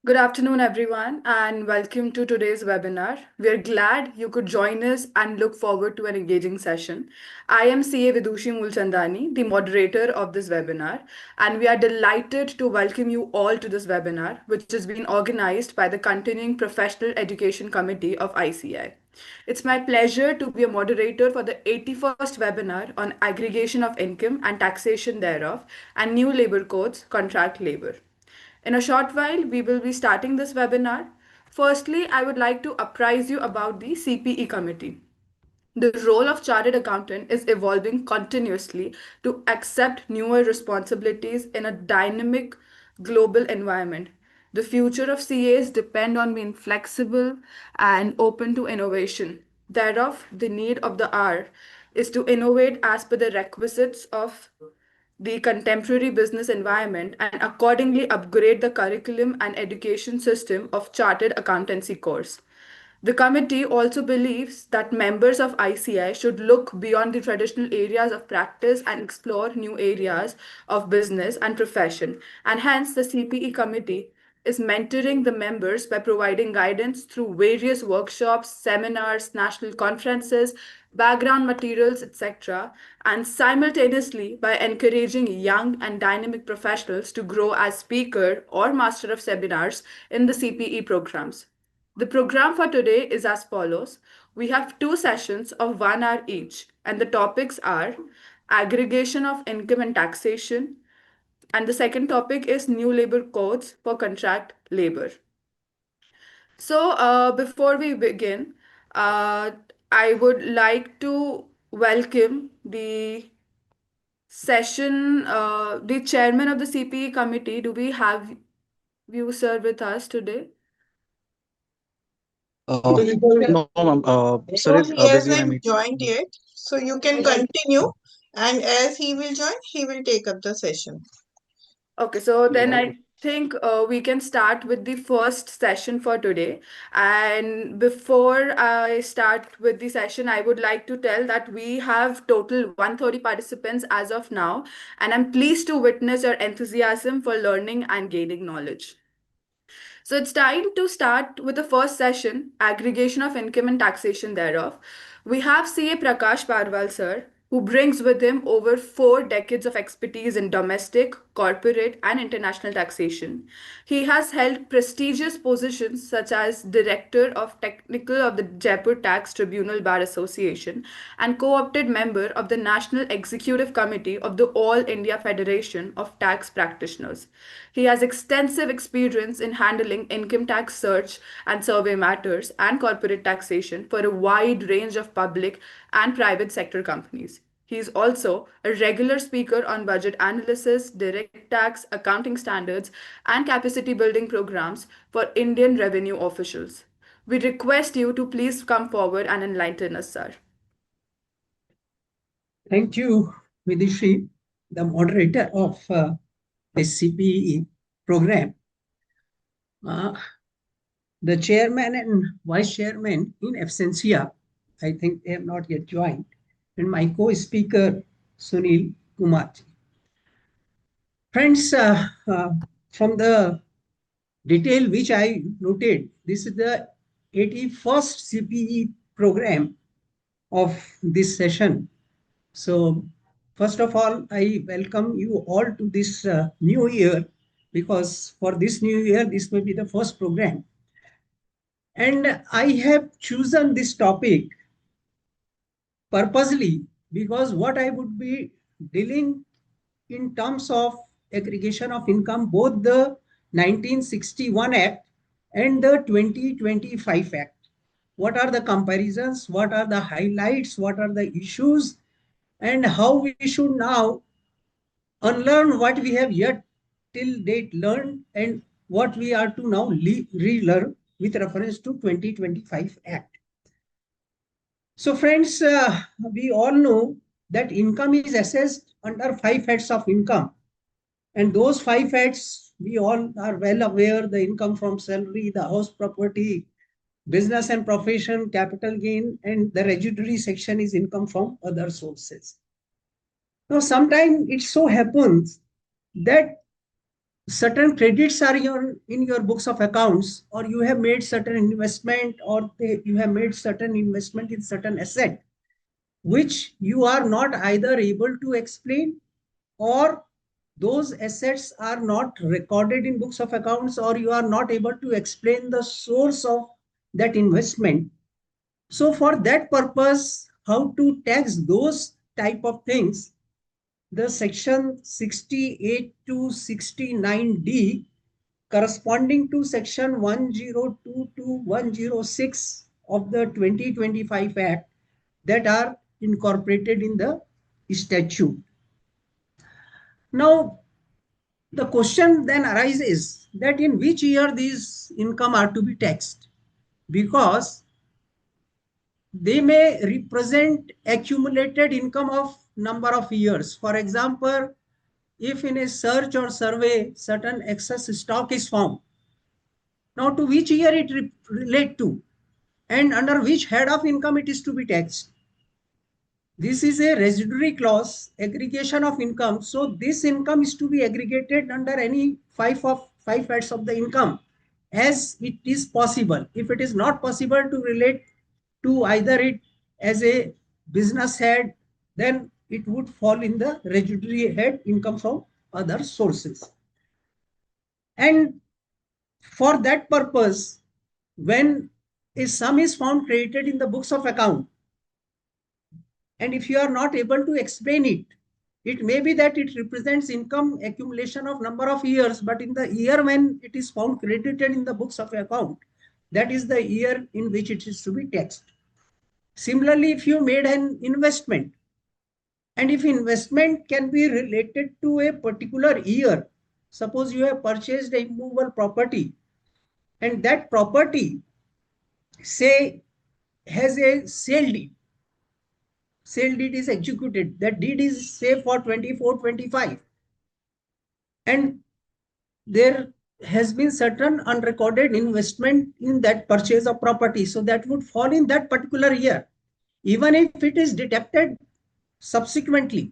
Good afternoon, everyone, and welcome to today's webinar. We're glad you could join us and look forward to an engaging session. I am CA Vidushi Mulchandani, the moderator of this webinar, and we are delighted to welcome you all to this webinar, which has been organized by the Continuing Professional Education Committee of ICI. It's my pleasure to be a moderator for the 81st webinar on aggregation of income and taxation thereof and new labor codes, contract labor. In a short while, we will be starting this webinar. Firstly, I would like to apprise you about the CPE committee. The role of chartered accountant is evolving continuously to accept newer responsibilities in a dynamic global environment. The future of CAs depend on being flexible and open to innovation. Thereof, the need of the hour is to innovate as per the requisites of the contemporary business environment and accordingly upgrade the curriculum and education system of chartered accountancy course. The committee also believes that members of ICI should look beyond the traditional areas of practice and explore new areas of business and profession. And hence, the CPE committee is mentoring the members by providing guidance through various workshops, seminars, national conferences, background materials, etc., and simultaneously by encouraging young and dynamic professionals to grow as speaker or master of seminars in the CPE programs. The program for today is as follows. We have two sessions of 1 hour each, and the topics are aggregation of income and taxation, and the second topic is new labor codes for contract labor. So, before we begin, uh, I would like to welcome the chairman of the CPE committee. Do we have you, sir, with us today? No, ma'am. Sir No, is he busy in a hasn't meeting. joined yet. So you can continue. And as he will join, he will take up the session. Okay, so then I think we can start with the first session for today. And before I start with the session, I would like to tell that we have total 130 participants as of now, and I'm pleased to witness your enthusiasm for learning and gaining knowledge. So it's time to start with the first session, aggregation of income and taxation thereof. We have CA Prakash Parwal sir, who brings with him over 4 decades of expertise in domestic, corporate, and international taxation. He has held prestigious positions such as Director of Technical of the Jaipur Tax Tribunal Bar Association and co-opted member of the National Executive Committee of the All India Federation of Tax Practitioners. He has extensive experience in handling income tax search and survey matters and corporate taxation for a wide range of public and private sector companies. He is also a regular speaker on budget analysis, direct tax, accounting standards, and capacity building programs for Indian revenue officials. We request you to please come forward and enlighten us, sir. Thank you, Vidushi, the moderator of the CPE program. The chairman and vice chairman in absentia, I think they have not yet joined, and my co-speaker, Sunil Kumar. Friends, from the detail which I noted, this is the 81st CPE program of this session. So, first of all, I welcome you all to this new year, because for this new year, this may be the first program. And I have chosen this topic purposely because what I would be dealing in terms of aggregation of income, both the 1961 Act and the 2025 Act. What are the comparisons? What are the highlights? What are the issues? And how we should now unlearn what we have yet till date learned and what we are to now relearn with reference to 2025 Act. So friends, we all know that income is assessed under 5 heads of income. And those 5 heads, we all are well aware: the income from salary, the house property, business and profession, capital gain, and the residuary section is income from other sources. Now, sometimes it so happens that certain credits are in your books of accounts, or you have made certain investment, or you have made certain investment in certain asset, which you are not either able to explain, or those assets are not recorded in books of accounts, or you are not able to explain the source of that investment. So for that purpose, how to tax those type of things, the section 68 to 69D corresponding to section 102 to 106 of the 2025 Act that are incorporated in the statute. Now, the question then arises that in which year these income are to be taxed, because they may represent accumulated income of number of years. For example, if in a search or survey certain excess stock is found, now to which year it relate to, and under which head of income it is to be taxed. This is a residuary clause, aggregation of income. So this income is to be aggregated under any five heads of the income as it is possible. If it is not possible to relate to either it as a business head, then it would fall in the residuary head, income from other sources. And for that purpose, when a sum is found credited in the books of account, and if you are not able to explain it, it may be that it represents income accumulation of number of years, but in the year when it is found credited in the books of account, that is the year in which it is to be taxed. Similarly, if you made an investment, and if investment can be related to a particular year, suppose you have purchased a immovable property, and that property, say, has a sale deed is executed, that deed is say for 24-25, and there has been certain unrecorded investment in that purchase of property, so that would fall in that particular year, even if it is detected subsequently.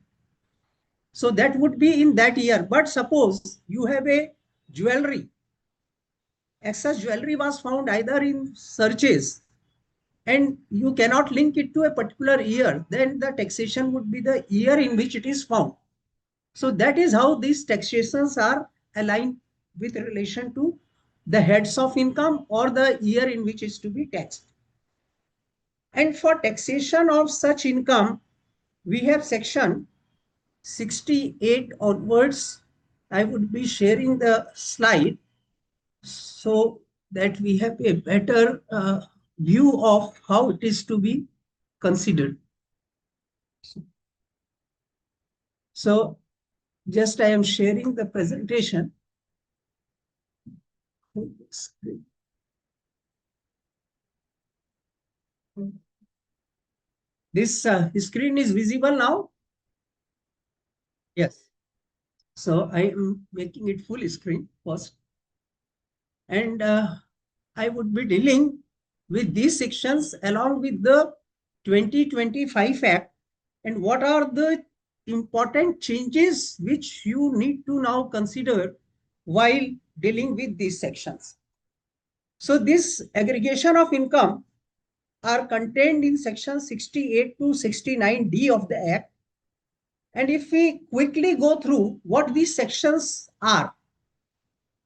So that would be in that year. But suppose you have a jewelry, excess jewelry was found either in searches, and you cannot link it to a particular year, then the taxation would be the year in which it is found. So that is how these taxations are aligned with relation to the heads of income or the year in which is to be taxed. And for taxation of such income, we have section 68 onwards. I would be sharing the slide so that we have a better view of how it is to be considered. So just I am sharing the presentation. This screen is visible now? Yes. So I am making it full screen first. And I would be dealing with these sections along with the 2025 Act, and what are the important changes which you need to now consider while dealing with these sections. So this aggregation of income are contained in section 68 to 69D of the Act. And if we quickly go through what these sections are,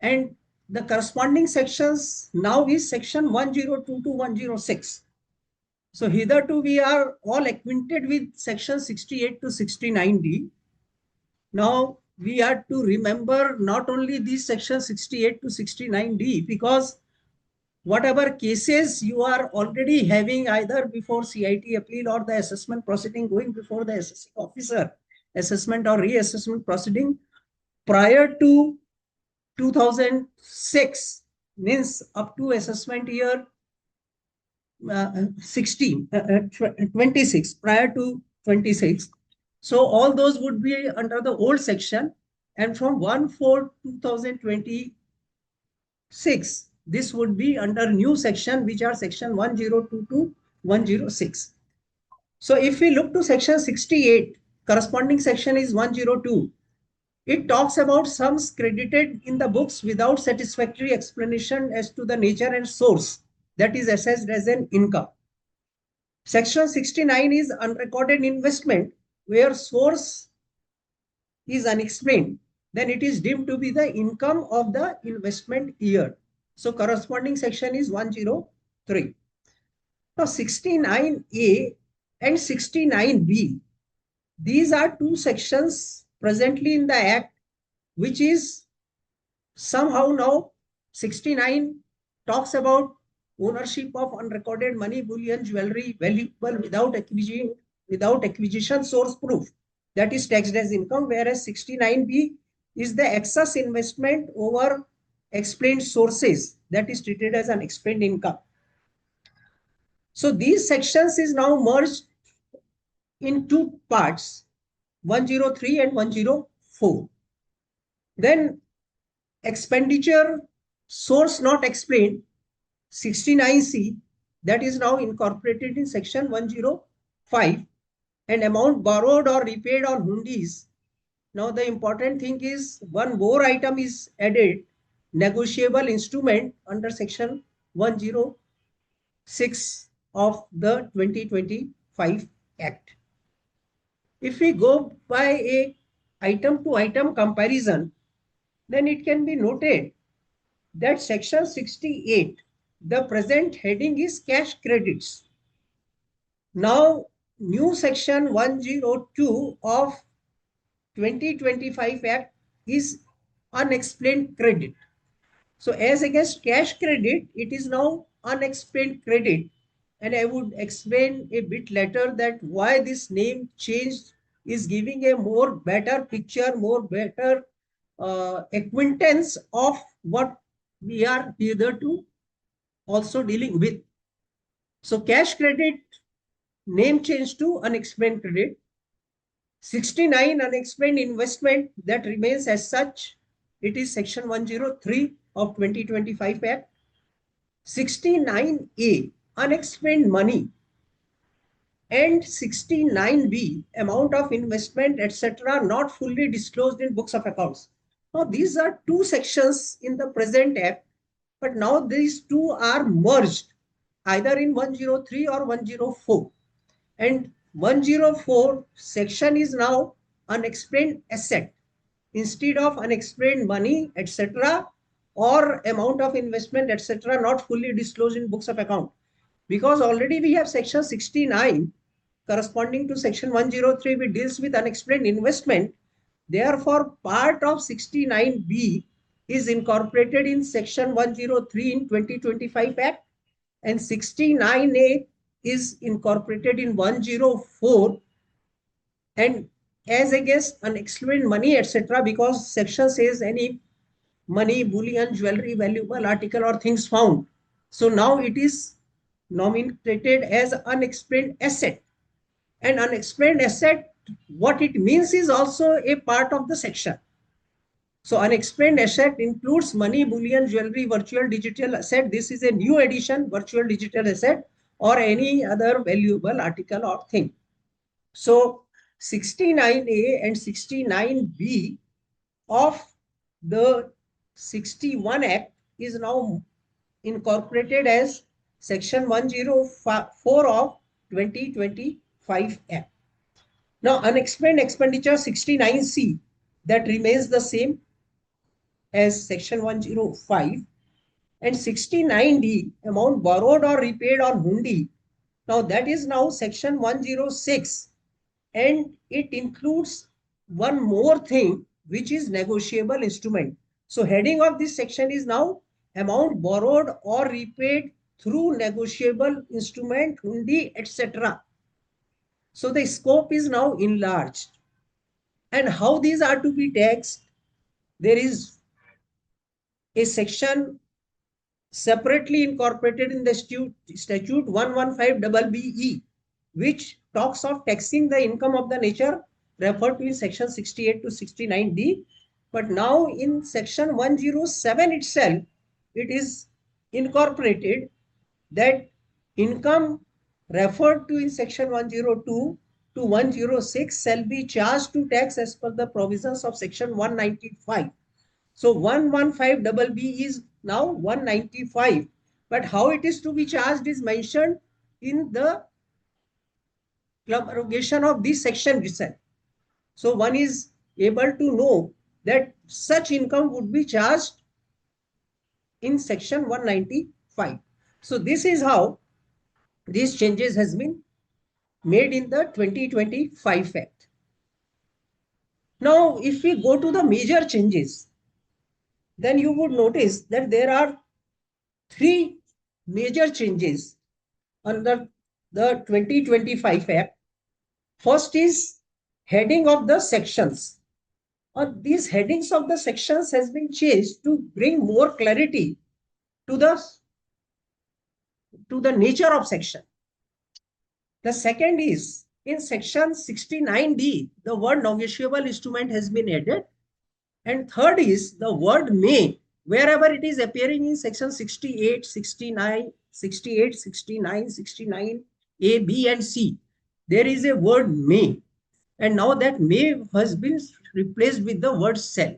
and the corresponding sections now is section 102 to 106. So hitherto we are all acquainted with section 68 to 69D. Now we are to remember not only these section 68 to 69D, because whatever cases you are already having either before CIT appeal or the assessment proceeding going before the assessing officer, assessment or reassessment proceeding prior to 2006, means up to assessment year 26, prior to 26. So all those would be under the old section, and from 1/4/2026, this would be under new section, which are section 102 to 106. So if we look to section 68, corresponding section is 102. it talks about sums credited in the books without satisfactory explanation as to the nature and source that is assessed as an income. Section 69 is unrecorded investment, where source is unexplained. Then it is deemed to be the income of the investment year. So corresponding section is 103. Now 69A and 69B, these are two sections presently in the Act, which is somehow now 69 talks about ownership of unrecorded money, bullion, jewelry, valuable without acquisition source proof, that is taxed as income, whereas 69B is the excess investment over explained sources, that is treated as an explained income. So these sections is now merged in two parts, 103 and 104. Then expenditure source not explained, 69C, that is now incorporated in section 105, and amount borrowed or repaid on hundis. Now the important thing is one more item is added, negotiable instrument, under section 106 of the 2025 Act. If we go by a item to item comparison, then it can be noted that section 68, the present heading is cash credits. Now, new section 102 of 2025 Act is unexplained credit. So as against cash credit, it is now unexplained credit. And I would explain a bit later that why this name changed is giving a more better picture, more better acquaintance of what we are hitherto also dealing with. So cash credit name change to unexplained credit. 69 unexplained investment, that remains as such. It is section 103 of 2025 Act. 69A unexplained money and 69B amount of investment etc. not fully disclosed in books of accounts. Now these are two sections in the present Act, but now these two are merged either in 103 or 104. And 104 section is now unexplained asset. Instead of unexplained money, etc., or amount of investment, etc., not fully disclosed in books of account. Because already we have section 69 corresponding to section 103, which deals with unexplained investment. Therefore, part of 69B is incorporated in section 103 in 2025 Act, and 69A is incorporated in 104, and as against unexplained money, etc., because section says any money, bullion, jewelry, valuable article or things found. So now it is nomenclated as unexplained asset. And unexplained asset, what it means is also a part of the section. So unexplained asset includes money, bullion, jewelry, virtual digital asset. This is a new addition, virtual digital asset, or any other valuable article or thing. So 69A and 69B of the 61 Act is now incorporated as section 104 of 2025 Act. Now unexplained expenditure 69C, that remains the same as section 105, and 69D amount borrowed or repaid on hundi. Now that is now section 106, and it includes one more thing, which is negotiable instrument. So heading of this section is now amount borrowed or repaid through negotiable instrument, hundi, etc. So the scope is now enlarged. And how these are to be taxed? There is a section separately incorporated in the statute 115BBE, which talks of taxing the income of the nature referred to in section 68 to 69D. But now in section 107 itself, it is incorporated that income referred to in section 102 to to 106 shall be charged to tax as per the provisions of section 195. So 115BB is now 195. But how it is to be charged is mentioned in the abrogation of this section itself. So one is able to know that such income would be charged in section 195. So this is how these changes has been made in the 2025 Act. Now, if we go to the major changes, then you would notice that there are three major changes under the 2025 Act. First is heading of the sections. These headings of the sections has been changed to bring more clarity to the nature of section. The second is in section 69D, the word negotiable instrument has been added. And third is the word may, wherever it is appearing in section 68, 69, 68, 69, 69, A, B, and C, there is a word may. And now that may has been replaced with the word shall.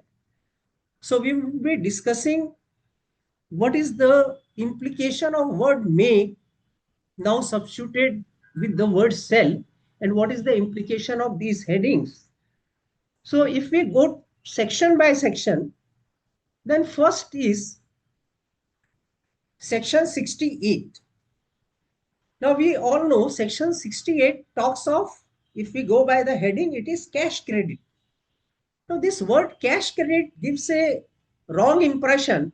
So we will be discussing what is the implication of word may now substituted with the word shall, and what is the implication of these headings. So if we go section by section, then first is section 68. Now we all know section 68 talks of, if we go by the heading, it is cash credit. Now this word cash credit gives a wrong impression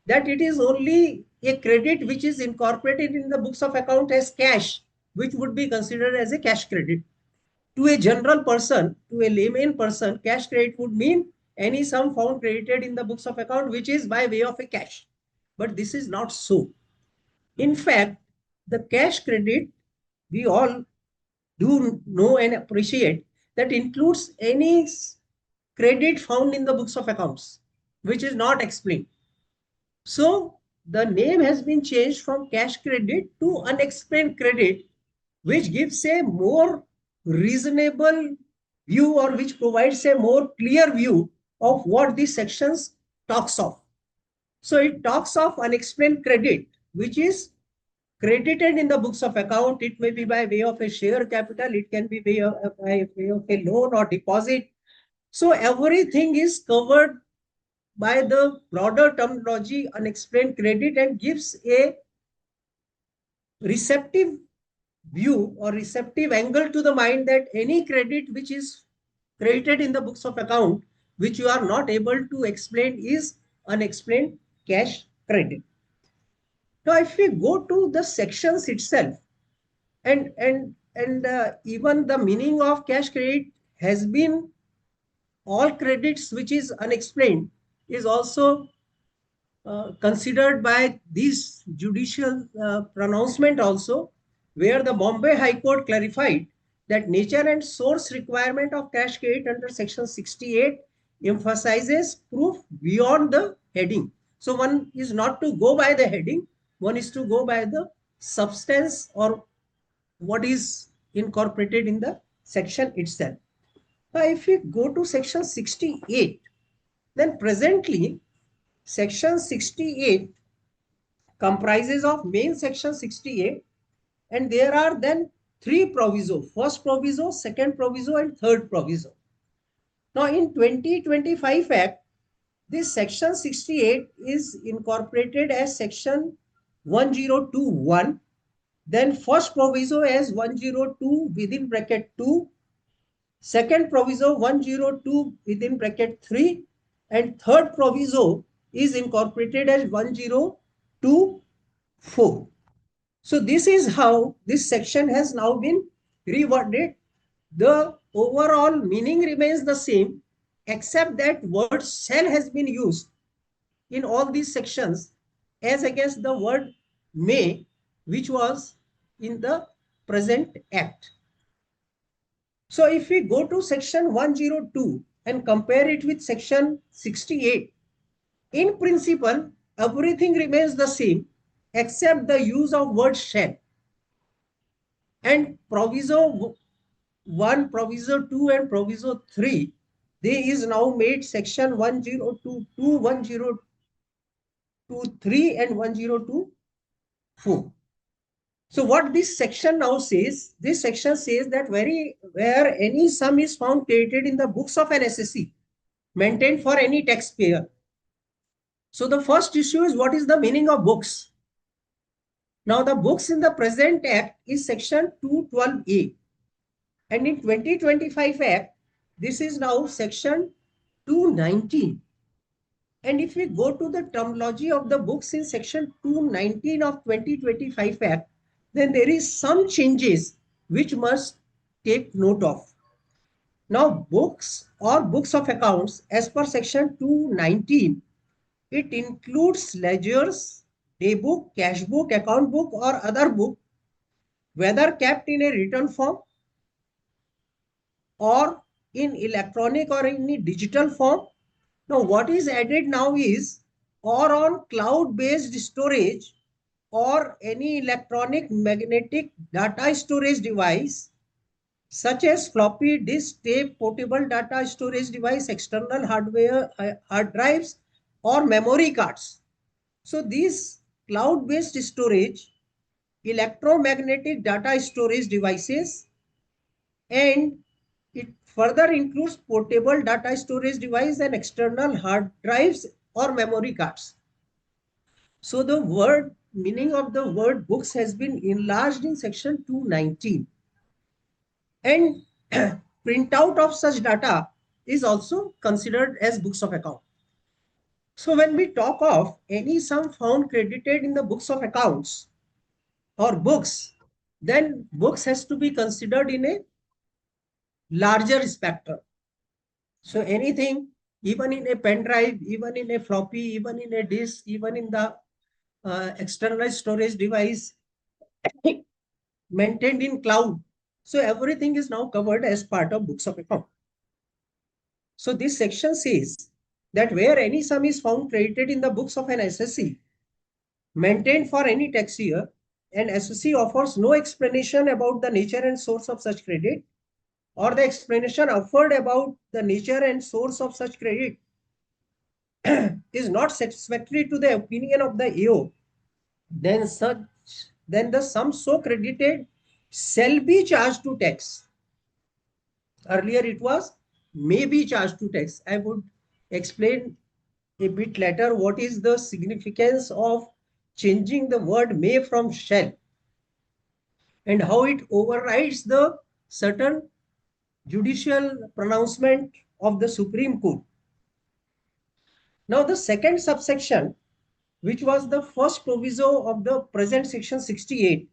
that it is only a credit which is incorporated in the books of account as cash, which would be considered as a cash credit. To a general person, to a layman person, cash credit would mean any sum found credited in the books of account which is by way of a cash. But this is not so. In fact, the cash credit, we all do know and appreciate, that includes any credit found in the books of accounts, which is not explained. So the name has been changed from cash credit to unexplained credit, which gives a more reasonable view, or which provides a more clear view of what these sections talks of. So it talks of unexplained credit, which is credited in the books of account. It may be by way of a share capital, it can be by way of a loan or deposit. So everything is covered by the broader terminology unexplained credit, and gives a receptive view or receptive angle to the mind that any credit which is credited in the books of account which you are not able to explain is unexplained cash credit. Now if we go to the sections itself, and even the meaning of cash credit has been all credits which is unexplained is also considered by this judicial pronouncement also, where the Bombay High Court clarified that nature and source requirement of cash credit under section 68 emphasizes proof beyond the heading. So one is not to go by the heading, one is to go by the substance or what is incorporated in the section itself. Now if we go to section 68, then presently section 68 comprises of main section 68, and there are then three proviso: first proviso, second proviso, and third proviso. Now in 2025 Act, this section 68 is incorporated as section 1021, then first proviso as 102 within bracket 2, second proviso 102 within bracket 3, and third proviso is incorporated as 1024. So this is how this section has now been reworded. The overall meaning remains the same, except that word shall has been used in all these sections as against the word may, which was in the present act. So if we go to section 102 and compare it with section 68, in principle, everything remains the same except the use of word shall. And proviso 1 proviso 2 and proviso 3, they is now made section 1022, 1023 and 1024. So what this section now says, this section says that where any sum is found created in the books of an SSC maintained for any taxpayer. So the first issue is, what is the meaning of books? Now the books in the present act is section 212A, and in 2025 act, this is now section 219. And if we go to the terminology of the books in section 219 of 2025 act, then there is some changes which must take note of. Now books or books of accounts as per section 219, it includes ledgers, day book, cash book, account book or other book, whether kept in a written form or in electronic or in a digital form. Now what is added now is, or on cloud-based storage or any electronic magnetic data storage device such as floppy disk, tape, portable data storage device, external hardware, hard drives or memory cards. So these cloud-based storage, electromagnetic data storage devices, and it further includes portable data storage device and external hard drives or memory cards. So the word meaning of the word books has been enlarged in section 219. And printout of such data is also considered as books of account. So when we talk of any sum found credited in the books of accounts or books, then books has to be considered in a larger spectrum. So anything, even in a pen drive, even in a floppy, even in a disk, even in the external storage device maintained in cloud. So everything is now covered as part of books of account. So this section says that where any sum is found credited in the books of an SSC maintained for any tax year, and SSC offers no explanation about the nature and source of such credit, or the explanation offered about the nature and source of such credit is not satisfactory to the opinion of the AO, then the sum so credited shall be charged to tax. Earlier it was may be charged to tax. I would explain a bit later what is the significance of changing the word may from shall and how it overrides the certain judicial pronouncement of the Supreme Court. Now the second subsection, which was the first proviso of the present section 68,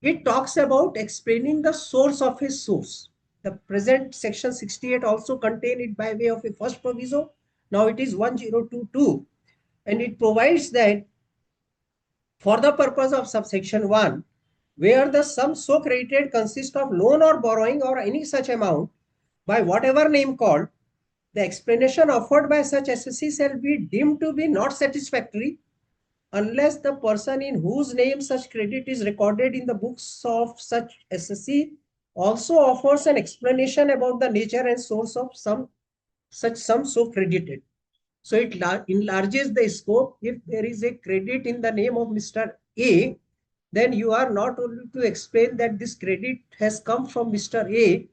it talks about explaining the source of his source. The present section 68 also contained it by way of a first proviso. Now it is 1022, and it provides that for the purpose of subsection 1, where the sum so credited consists of loan or borrowing or any such amount by whatever name called, the explanation offered by such SSC shall be deemed to be not satisfactory unless the person in whose name such credit is recorded in the books of such SSC also offers an explanation about the nature and source of such sum so credited. So it enlarges the scope. If there is a credit in the name of Mr. A, then you are not only to explain that this credit has come from Mr. A,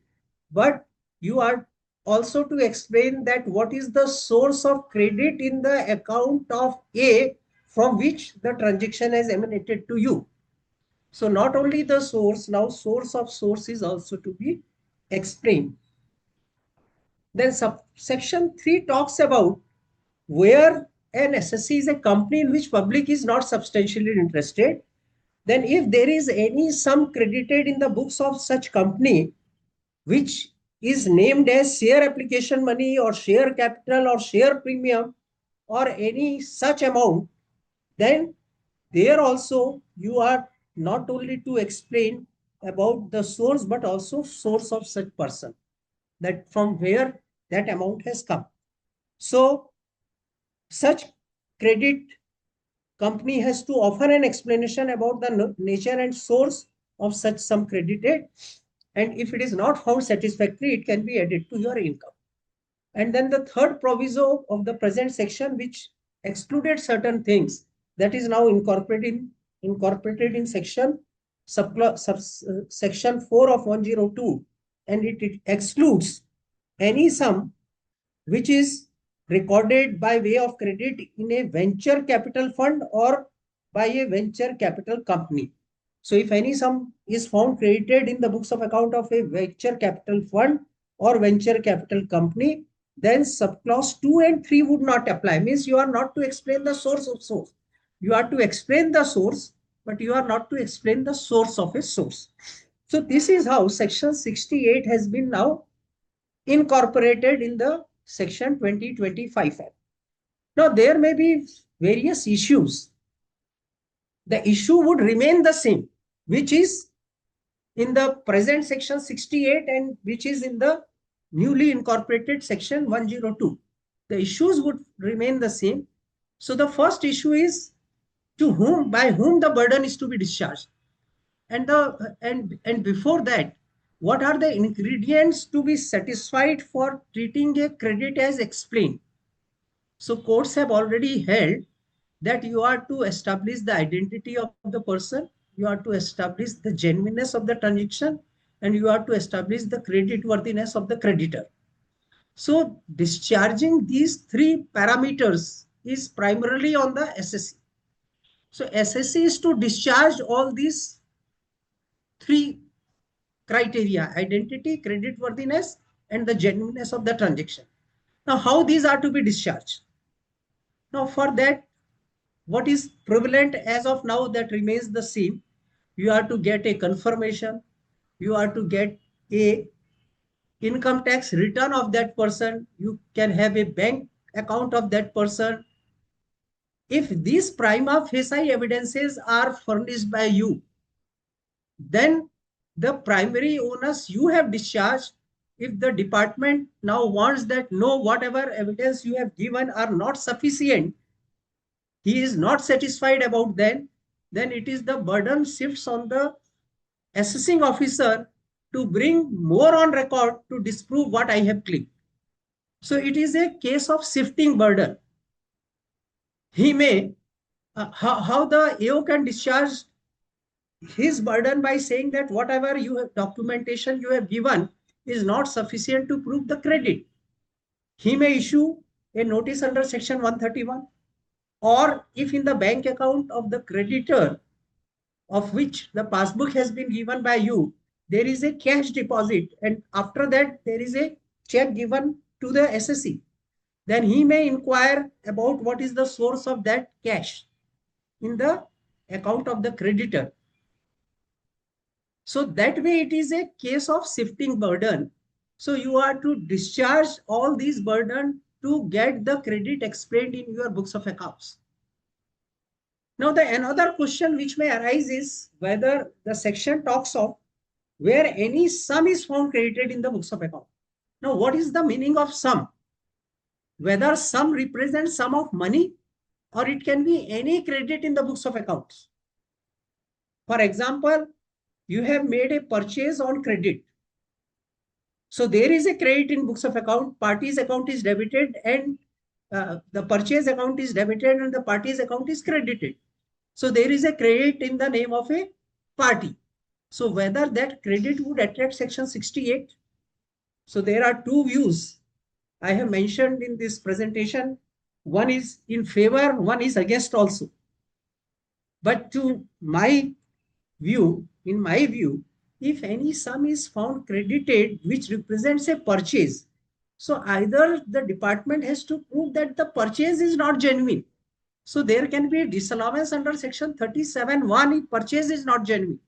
but you are also to explain that what is the source of credit in the account of A from which the transaction has emanated to you. So not only the source, now source of source is also to be explained. Then subsection 3 talks about where an SSC is a company in which public is not substantially interested, then if there is any sum credited in the books of such company, which is named as share application money or share capital or share premium or any such amount, then there also you are not only to explain about the source, but also source of such person, that from where that amount has come. So such credit company has to offer an explanation about the nature and source of such sum credited. And if it is not found satisfactory, it can be added to your income. And then the third proviso of the present section, which excluded certain things, that is now incorporated in section 4 of 102, and it excludes any sum which is recorded by way of credit in a venture capital fund or by a venture capital company. So if any sum is found credited in the books of account of a venture capital fund or venture capital company, then subclause 2 and 3 would not apply. Means you are not to explain the source of source. You are to explain the source, but you are not to explain the source of a source. So this is how section 68 has been now incorporated in the section 2025 Act. Now there may be various issues. The issue would remain the same, which is in the present section 68 and which is in the newly incorporated section 102. The issues would remain the same. So the first issue is by whom the burden is to be discharged. And before that, what are the ingredients to be satisfied for treating a credit as explained? So courts have already held that you are to establish the identity of the person, you are to establish the genuineness of the transaction, and you are to establish the credit worthiness of the creditor. So discharging these three parameters is primarily on the SSC. So SSC is to discharge all these three criteria: identity, credit worthiness, and the genuineness of the transaction. Now, how these are to be discharged? Now, for that, what is prevalent as of now that remains the same. You are to get a confirmation. You are to get a income tax return of that person. You can have a bank account of that person. If these prima facie evidences are furnished by you, then the primary onus you have discharged. If the department now wants that no, whatever evidence you have given are not sufficient, he is not satisfied about them, then it is the burden shifts on the assessing officer to bring more on record to disprove what I have claimed. So it is a case of shifting burden. He may, how the AO can discharge his burden by saying that whatever you have documentation you have given is not sufficient to prove the credit. He may issue a notice under section 131, or if in the bank account of the creditor of which the passbook has been given by you, there is a cash deposit, and after that there is a check given to the SSC, then he may inquire about what is the source of that cash in the account of the creditor. So that way it is a case of shifting burden. So you are to discharge all these burden to get the credit explained in your books of accounts. Now the another question which may arise is whether the section talks of where any sum is found credited in the books of account. Now what is the meaning of sum? Whether sum represents sum of money or it can be any credit in the books of accounts. For example, you have made a purchase on credit. So there is a credit in books of account, party's account is debited and the purchase account is debited and the party's account is credited. So there is a credit in the name of a party. So whether that credit would attract section 68. So there are two views I have mentioned in this presentation. One is in favor, one is against also. But to my view, in my view, if any sum is found credited which represents a purchase, so either the department has to prove that the purchase is not genuine. So there can be a disallowance under section 37(1) if purchase is not genuine.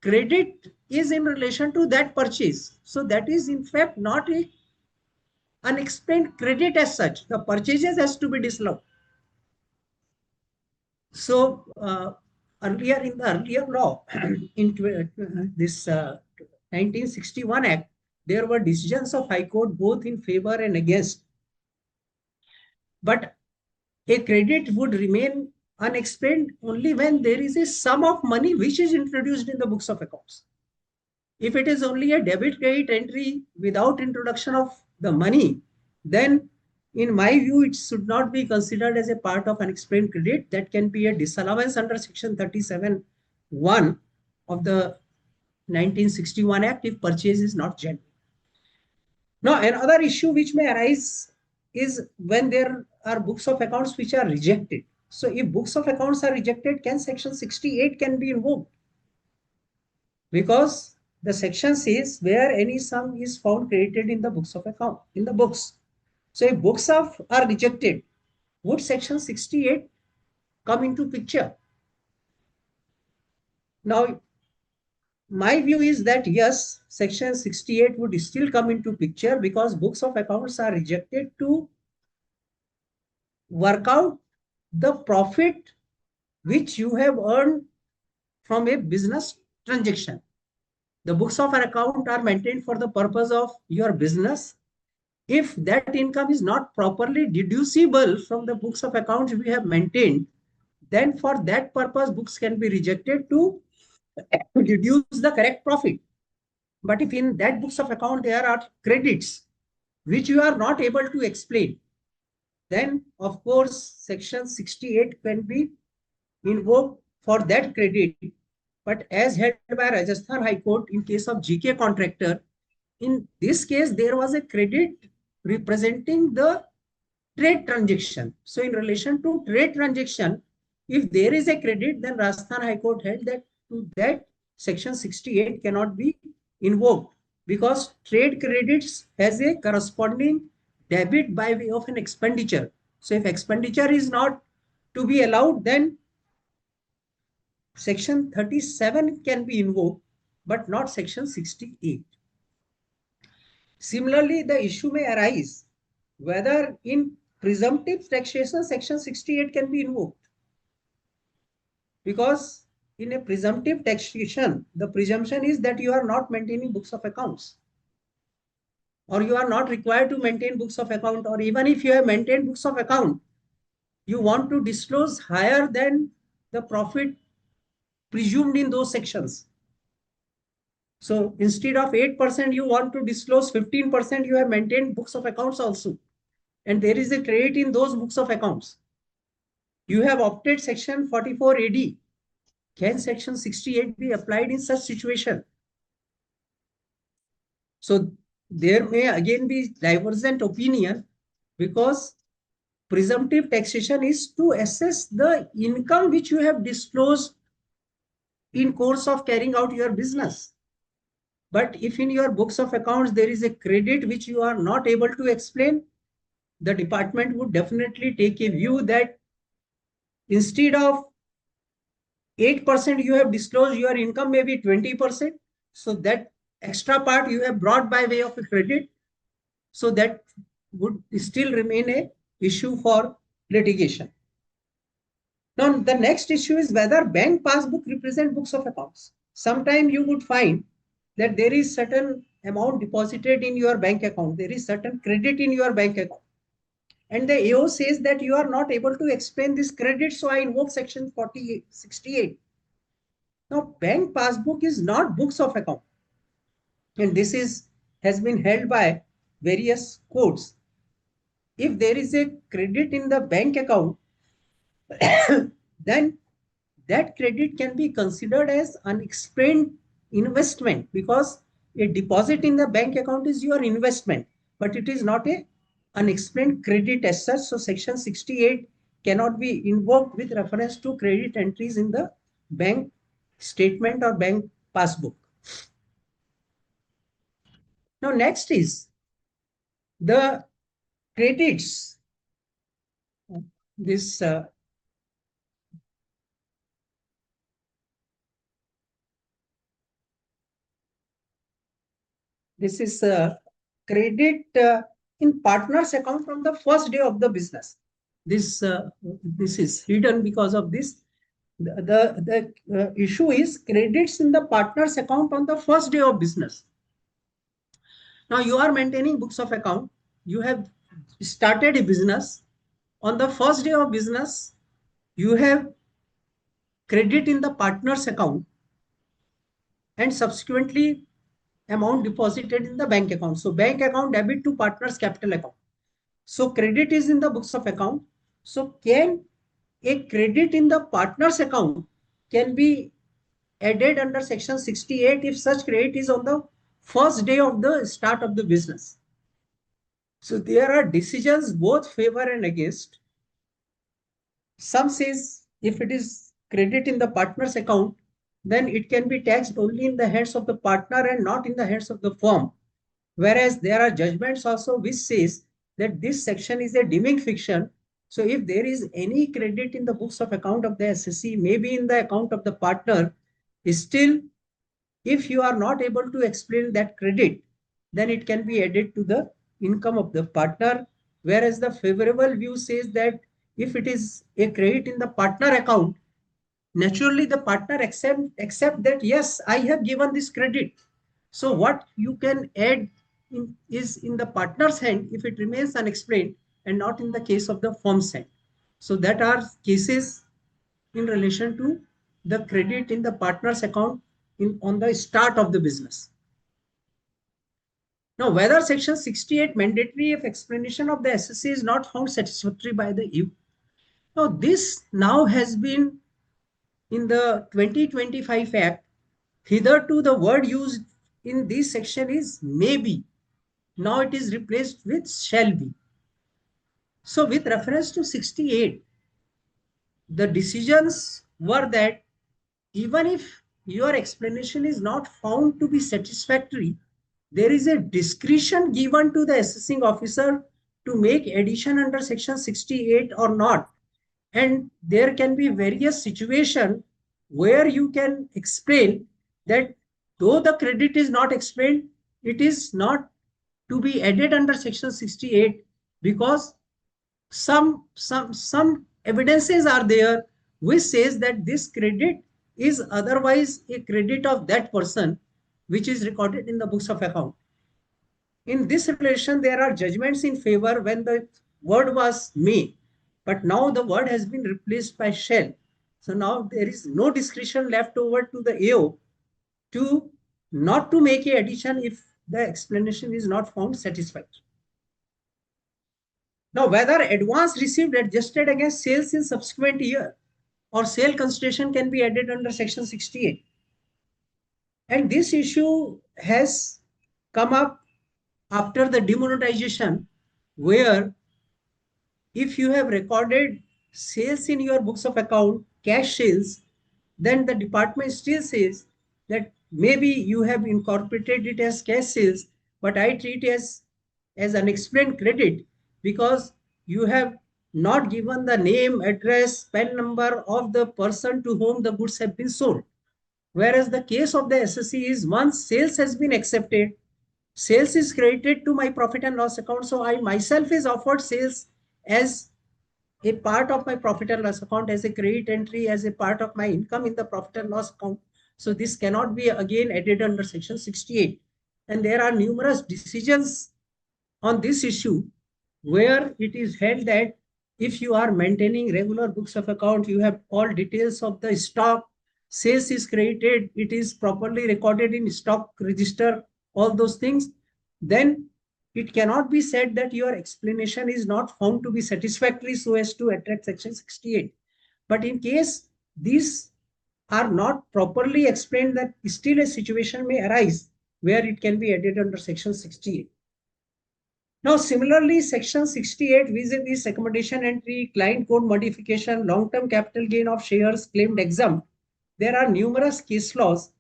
Credit is in relation to that purchase. So that is in fact not a unexplained credit as such. The purchases has to be disallowed. So earlier in the earlier law, in this 1961 Act, there were decisions of High Court both in favor and against. But a credit would remain unexplained only when there is a sum of money which is introduced in the books of accounts. If it is only a debit credit entry without introduction of the money, then in my view, it should not be considered as a part of unexplained credit. That can be a disallowance under section 37(1) of the 1961 Act if purchase is not genuine. Now, another issue which may arise is when there are books of accounts which are rejected. So if books of accounts are rejected, can section 68 can be invoked? Because the section says where any sum is found credited in the books of account, in the books. So if books are rejected, would section 68 come into picture? Now, my view is that yes, section 68 would still come into picture because books of accounts are rejected to work out the profit which you have earned from a business transaction. The books of account are maintained for the purpose of your business. If that income is not properly deducible from the books of accounts we have maintained, then for that purpose, books can be rejected to deduce the correct profit. But if in that books of account there are credits which you are not able to explain, then of course section 68 can be invoked for that credit. But as held by Rajasthan High Court in case of GK contractor, in this case there was a credit representing the trade transaction. So in relation to trade transaction, if there is a credit, then Rajasthan High Court held that to that section 68 cannot be invoked because trade credits has a corresponding debit by way of an expenditure. So if expenditure is not to be allowed, then section 37 can be invoked, but not section 68. Similarly, the issue may arise whether in presumptive taxation section 68 can be invoked. Because in a presumptive taxation, the presumption is that you are not maintaining books of accounts, or you are not required to maintain books of account, or even if you have maintained books of account, you want to disclose higher than the profit presumed in those sections. So instead of 8%, you want to disclose 15%, you have maintained books of accounts also. And there is a credit in those books of accounts. You have opted section 44 AD. Can section 68 be applied in such situation? So there may again be divergent opinion because presumptive taxation is to assess the income which you have disclosed in course of carrying out your business. But if in your books of accounts there is a credit which you are not able to explain, the department would definitely take a view that instead of 8% you have disclosed, your income may be 20%. So that extra part you have brought by way of a credit. So that would still remain a issue for litigation. Now, the next issue is whether bank passbook represent books of accounts. Sometime you would find that there is certain amount deposited in your bank account. There is certain credit in your bank account. And the AO says that you are not able to explain this credit, so I invoke section 68. Now, bank passbook is not books of account. And this has been held by various courts. If there is a credit in the bank account, then that credit can be considered as unexplained investment because a deposit in the bank account is your investment, but it is not a unexplained credit as such. So section 68 cannot be invoked with reference to credit entries in the bank statement or bank passbook. Now next is the credits. This this is credit in partner's account from the first day of the business. This is hidden because of this. The issue is credits in the partner's account on the first day of business. Now you are maintaining books of account. You have started a business. On the first day of business, you have credit in the partner's account, and subsequently amount deposited in the bank account. So bank account debit to partner's capital account. So credit is in the books of account. So can a credit in the partner's account can be added under section 68 if such credit is on the first day of the start of the business. So there are decisions both favor and against. Some says if it is credit in the partner's account, then it can be taxed only in the hands of the partner and not in the hands of the firm. Whereas there are judgments also which says that this section is a deeming fiction. So if there is any credit in the books of account of the SSC, maybe in the account of the partner, still if you are not able to explain that credit, then it can be added to the income of the partner. Whereas the favorable view says that if it is a credit in the partner account, naturally the partner accept that yes, I have given this credit. So what you can add is in the partner's hand if it remains unexplained and not in the case of the firm's hand. So that are cases in relation to the credit in the partner's account on the start of the business. Now, whether section 68 mandatory if explanation of the SSC is not found satisfactory by the EU. Now, this now has been in the 2025 Act. Hitherto, the word used in this section is maybe. Now it is replaced with shall be. So with reference to 68, the decisions were that even if your explanation is not found to be satisfactory, there is a discretion given to the assessing officer to make addition under section 68 or not. And there can be various situations where you can explain that though the credit is not explained, it is not to be added under section 68 because some evidences are there which says that this credit is otherwise a credit of that person which is recorded in the books of account. In this relation, there are judgments in favor when the word was may, but now the word has been replaced by shall. So now there is no discretion left over to the AO to not to make a addition if the explanation is not found satisfactory. Now, whether advance received adjusted against sales in subsequent year or sale consideration can be added under section 68. And this issue has come up after the demonetization, where if you have recorded sales in your books of account, cash sales, then the department still says that maybe you have incorporated it as cash sales, but I treat it as unexplained credit because you have not given the name, address, PAN number of the person to whom the goods have been sold. Whereas the case of the SSC is once sales has been accepted, sales is credited to my profit and loss account. So I myself is offered sales as a part of my profit and loss account, as a credit entry, as a part of my income in the profit and loss account. So this cannot be again added under section 68. And there are numerous decisions on this issue where it is held that if you are maintaining regular books of account, you have all details of the stock, sales is created, it is properly recorded in stock register, all those things, then it cannot be said that your explanation is not found to be satisfactory so as to attract section 68. But in case these are not properly explained, that still a situation may arise where it can be added under section 68. Now, similarly, section 68 vis-a-vis accommodation entry, client code modification, long-term capital gain of shares claimed exempt. There are numerous case laws,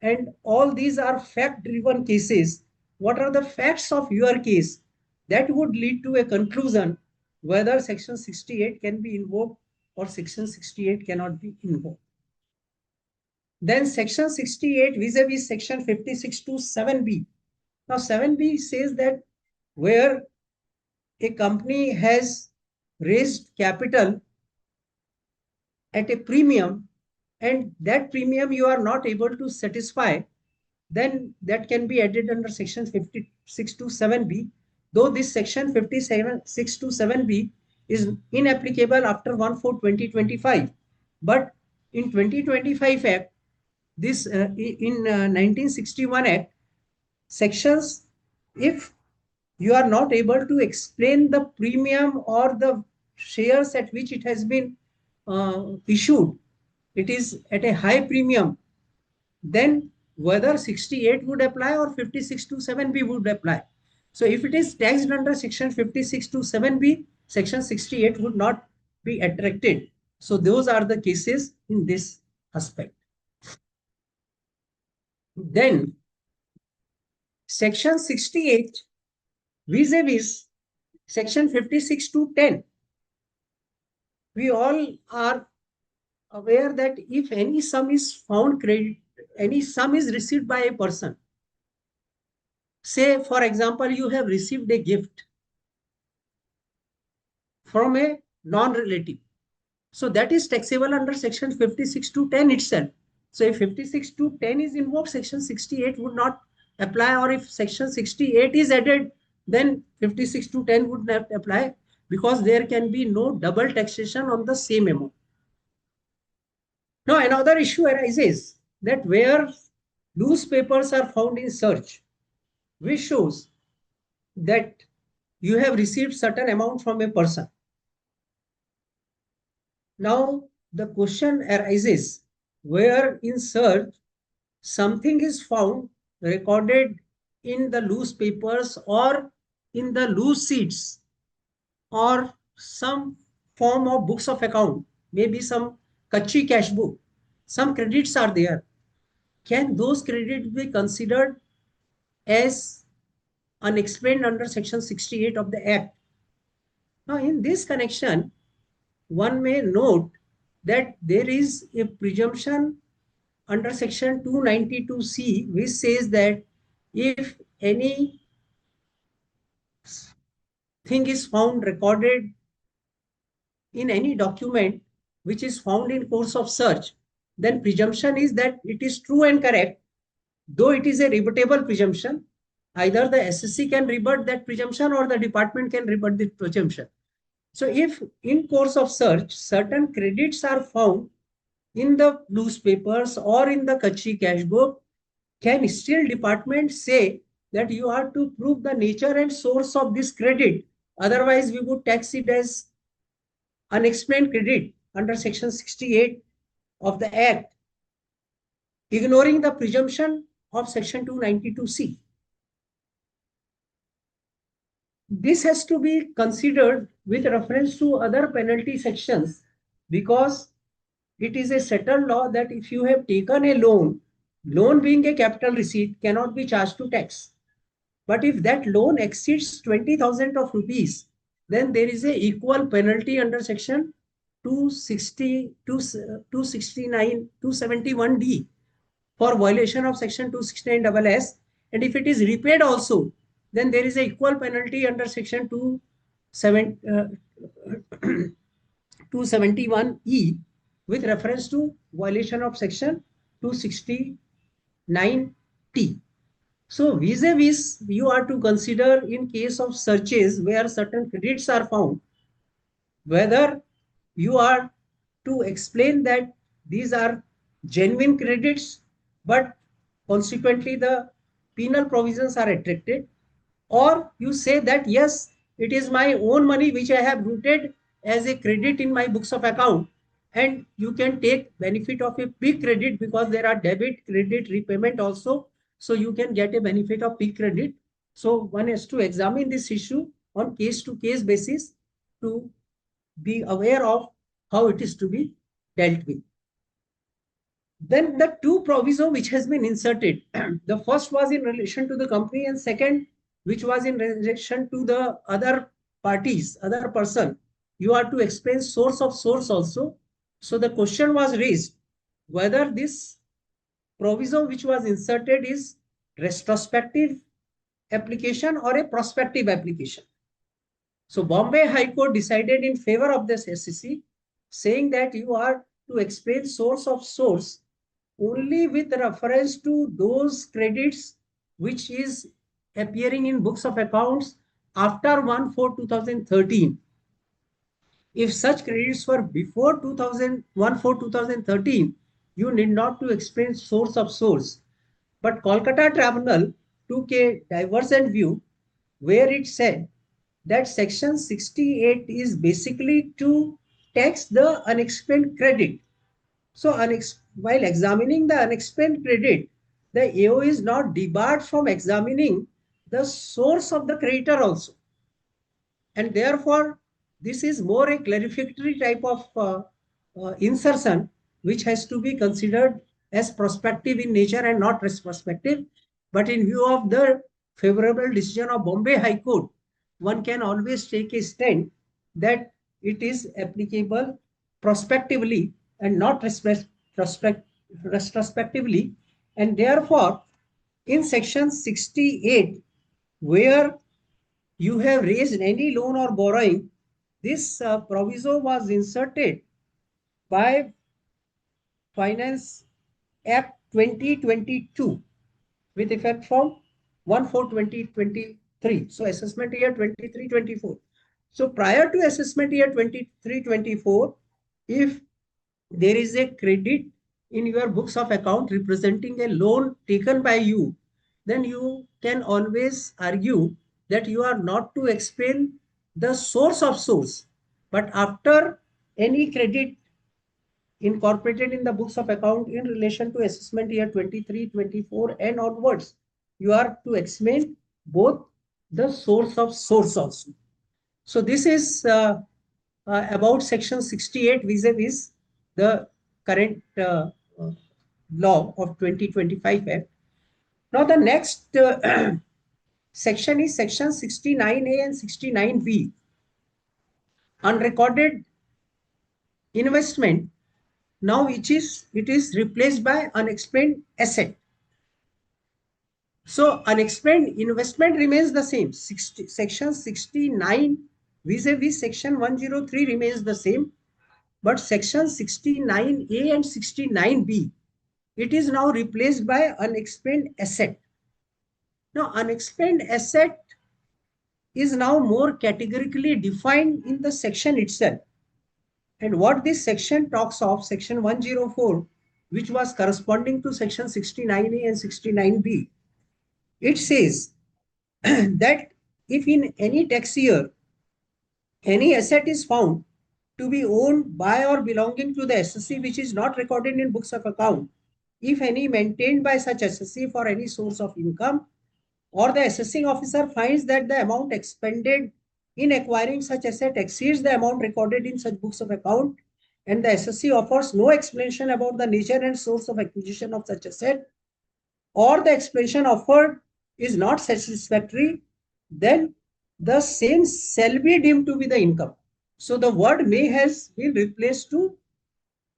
and all these are fact-driven cases. What are the facts of your case? That would lead to a conclusion whether section 68 can be invoked or section 68 cannot be invoked. Then section 68 vis-a-vis section 56 to 7B. Now, 7B says that where a company has raised capital at a premium and that premium you are not able to satisfy, then that can be added under section 56 to 7B, though this section 56 to 7B is inapplicable after 1/4/2025. But in 2025 Act, this in 1961 Act, sections, if you are not able to explain the premium or the shares at which it has been issued, it is at a high premium, then whether 68 would apply or 5627B would apply. So if it is taxed under section 5627B, section 68 would not be attracted. So those are the cases in this aspect. Then section 68 vis-a-vis section 56 to 10. We all are aware that if any sum is found credit, any sum is received by a person. Say, for example, you have received a gift from a non-relative. So that is taxable under section 56 to 10 itself. So if 56 to 10 is invoked, section 68 would not apply, or if section 68 is added, then 56 to 10 would not apply, because there can be no double taxation on the same amount. Now another issue arises that where loose papers are found in search, which shows that you have received certain amount from a person. Now the question arises where in search something is found recorded in the loose papers or in the loose sheets or some form of books of account, maybe some kachi cash book, some credits are there. Can those credits be considered as unexplained under section 68 of the Act? Now in this connection, one may note that there is a presumption under section 292C, which says that if any thing is found recorded in any document which is found in course of search, then presumption is that it is true and correct, though it is a rebuttable presumption. Either the SSC can rebut that presumption or the department can rebut the presumption. So if in course of search certain credits are found in the newspapers or in the kachi cash book, can still department say that you have to prove the nature and source of this credit? Otherwise, we would tax it as unexplained credit under section 68 of the Act, ignoring the presumption of section 292C. This has to be considered with reference to other penalty sections, because it is a settled law that if you have taken a loan, loan being a capital receipt cannot be charged to tax. But if that loan exceeds 20,000 of rupees, then there is a equal penalty under section 271D for violation of section 269 SS. And if it is repaid also, then there is a equal penalty under section 271E with reference to violation of section 269T. So vis-a-vis, you are to consider in case of searches where certain credits are found, whether you are to explain that these are genuine credits, but consequently the penal provisions are attracted, or you say that yes, it is my own money which I have routed as a credit in my books of account, and you can take benefit of a peak credit because there are debit credit repayment also, so you can get a benefit of peak credit. So one has to examine this issue on case to case basis to be aware of how it is to be dealt with. Then the two proviso which has been inserted, the first was in relation to the company, and second which was in relation to the other parties, other person. You are to explain source of source also. So the question was raised whether this proviso which was inserted is retrospective application or a prospective application. So Bombay High Court decided in favor of this SEC, saying that you are to explain source of source only with reference to those credits which is appearing in books of accounts after 1/4/2013. If such credits were before 1/4/2013, you need not to explain source of source. But Kolkata Tribunal, took a divergent view where it said that section 68 is basically to tax the unexplained credit. So while examining the unexplained credit, the AO is not debarred from examining the source of the creditor also. And therefore, this is more a clarificatory type of insertion, which has to be considered as prospective in nature and not retrospective. But in view of the favorable decision of Bombay High Court, one can always take a stand that it is applicable prospectively and not retrospectively. And therefore, in section 68, where you have raised any loan or borrowing, this proviso was inserted by Finance Act 2022 with effect from 1/4/2023. So assessment year 23-24. So prior to assessment year 23-24, if there is a credit in your books of account representing a loan taken by you, then you can always argue that you are not to explain the source of source. But after any credit incorporated in the books of account in relation to assessment year 23-24 and onwards, you are to explain both the source of source also. So this is about section 68 vis-a-vis the current law of 2025 Act. Now the next section is section 69A and 69B. Unrecorded investment, now it is replaced by unexplained asset. So unexplained investment remains the same. Section 69 vis-a-vis section 103 remains the same. But section 69A and 69B, it is now replaced by unexplained asset. Now, unexplained asset is now more categorically defined in the section itself. And what this section talks of, section 104, which was corresponding to section 69A and 69B, it says that if in any tax year, any asset is found to be owned by or belonging to the assessee which is not recorded in books of account, if any maintained by such assessee for any source of income, or the assessing officer finds that the amount expended in acquiring such asset exceeds the amount recorded in such books of account, and the assessee offers no explanation about the nature and source of acquisition of such asset, or the explanation offered is not satisfactory, then the same shall be deemed to be the income. So the word may has been replaced to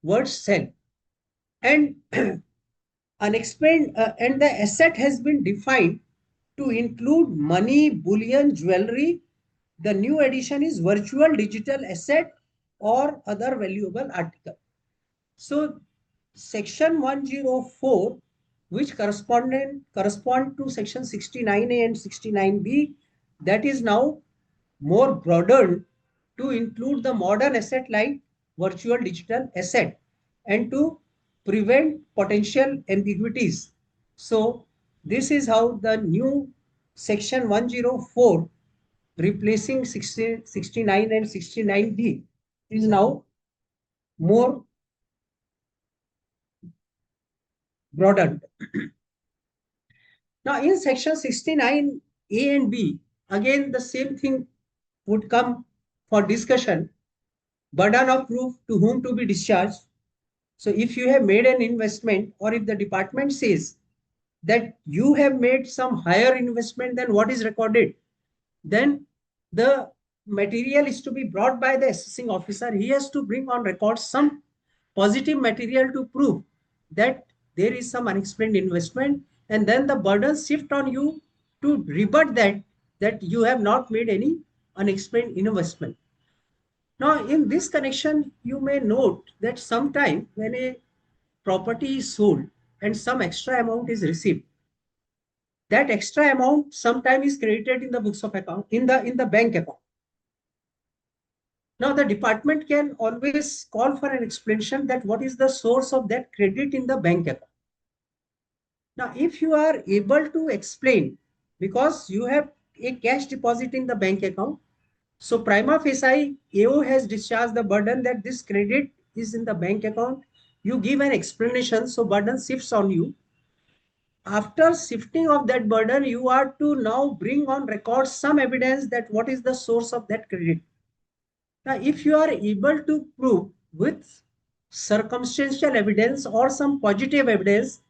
word shall. And unexplained and the asset has been defined to include money, bullion, jewelry. The new addition is virtual digital asset or other valuable article. So section 104, which correspond to section 69A and 69B, that is now more broadened to include the modern asset like virtual digital asset and to prevent potential ambiguities. So this is how the new section 104 replacing 69 and 69D is now more broadened. Now in section 69A and B, again the same thing would come for discussion. Burden of proof, to whom to be discharged. So if you have made an investment, or if the department says that you have made some higher investment than what is recorded, then the material is to be brought by the assessing officer. He has to bring on record some positive material to prove that there is some unexplained investment, and then the burden shift on you to rebut that you have not made any unexplained investment. Now, in this connection, you may note that sometime when a property is sold and some extra amount is received, that extra amount sometime is credited in the books of account, in the bank account. Now, the department can always call for an explanation that what is the source of that credit in the bank account. Now, if you are able to explain because you have a cash deposit in the bank account. So prima facie, AO has discharged the burden that this credit is in the bank account. You give an explanation, so burden shifts on you. After shifting of that burden, you are to now bring on record some evidence that what is the source of that credit. Now, if you are able to prove with circumstantial evidence or some positive evidence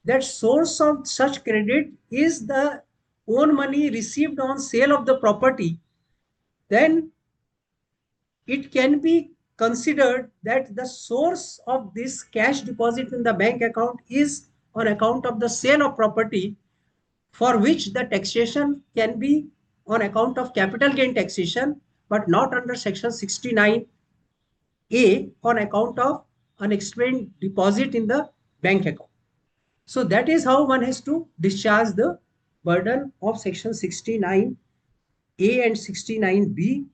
that source of such credit is the own money received on sale of the property, then it can be considered that the source of this cash deposit in the bank account is on account of the sale of property, for which the taxation can be on account of capital gain taxation, but not under section 69A on account of unexplained deposit in the bank account. So that is how one has to discharge the burden of section 69A and 69B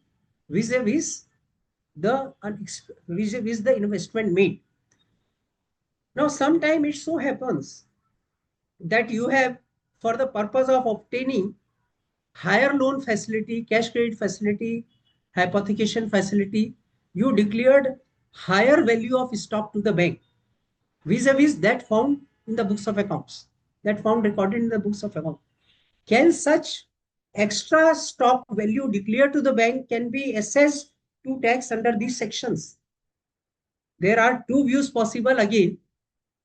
vis-a-vis the investment made. Now, sometime it so happens that you have, for the purpose of obtaining higher loan facility, cash credit facility, hypothecation facility, you declared higher value of stock to the bank vis-a-vis that found in the books of accounts, that found recorded in the books of account. Can such extra stock value declared to the bank can be assessed to tax under these sections? There are two views possible again.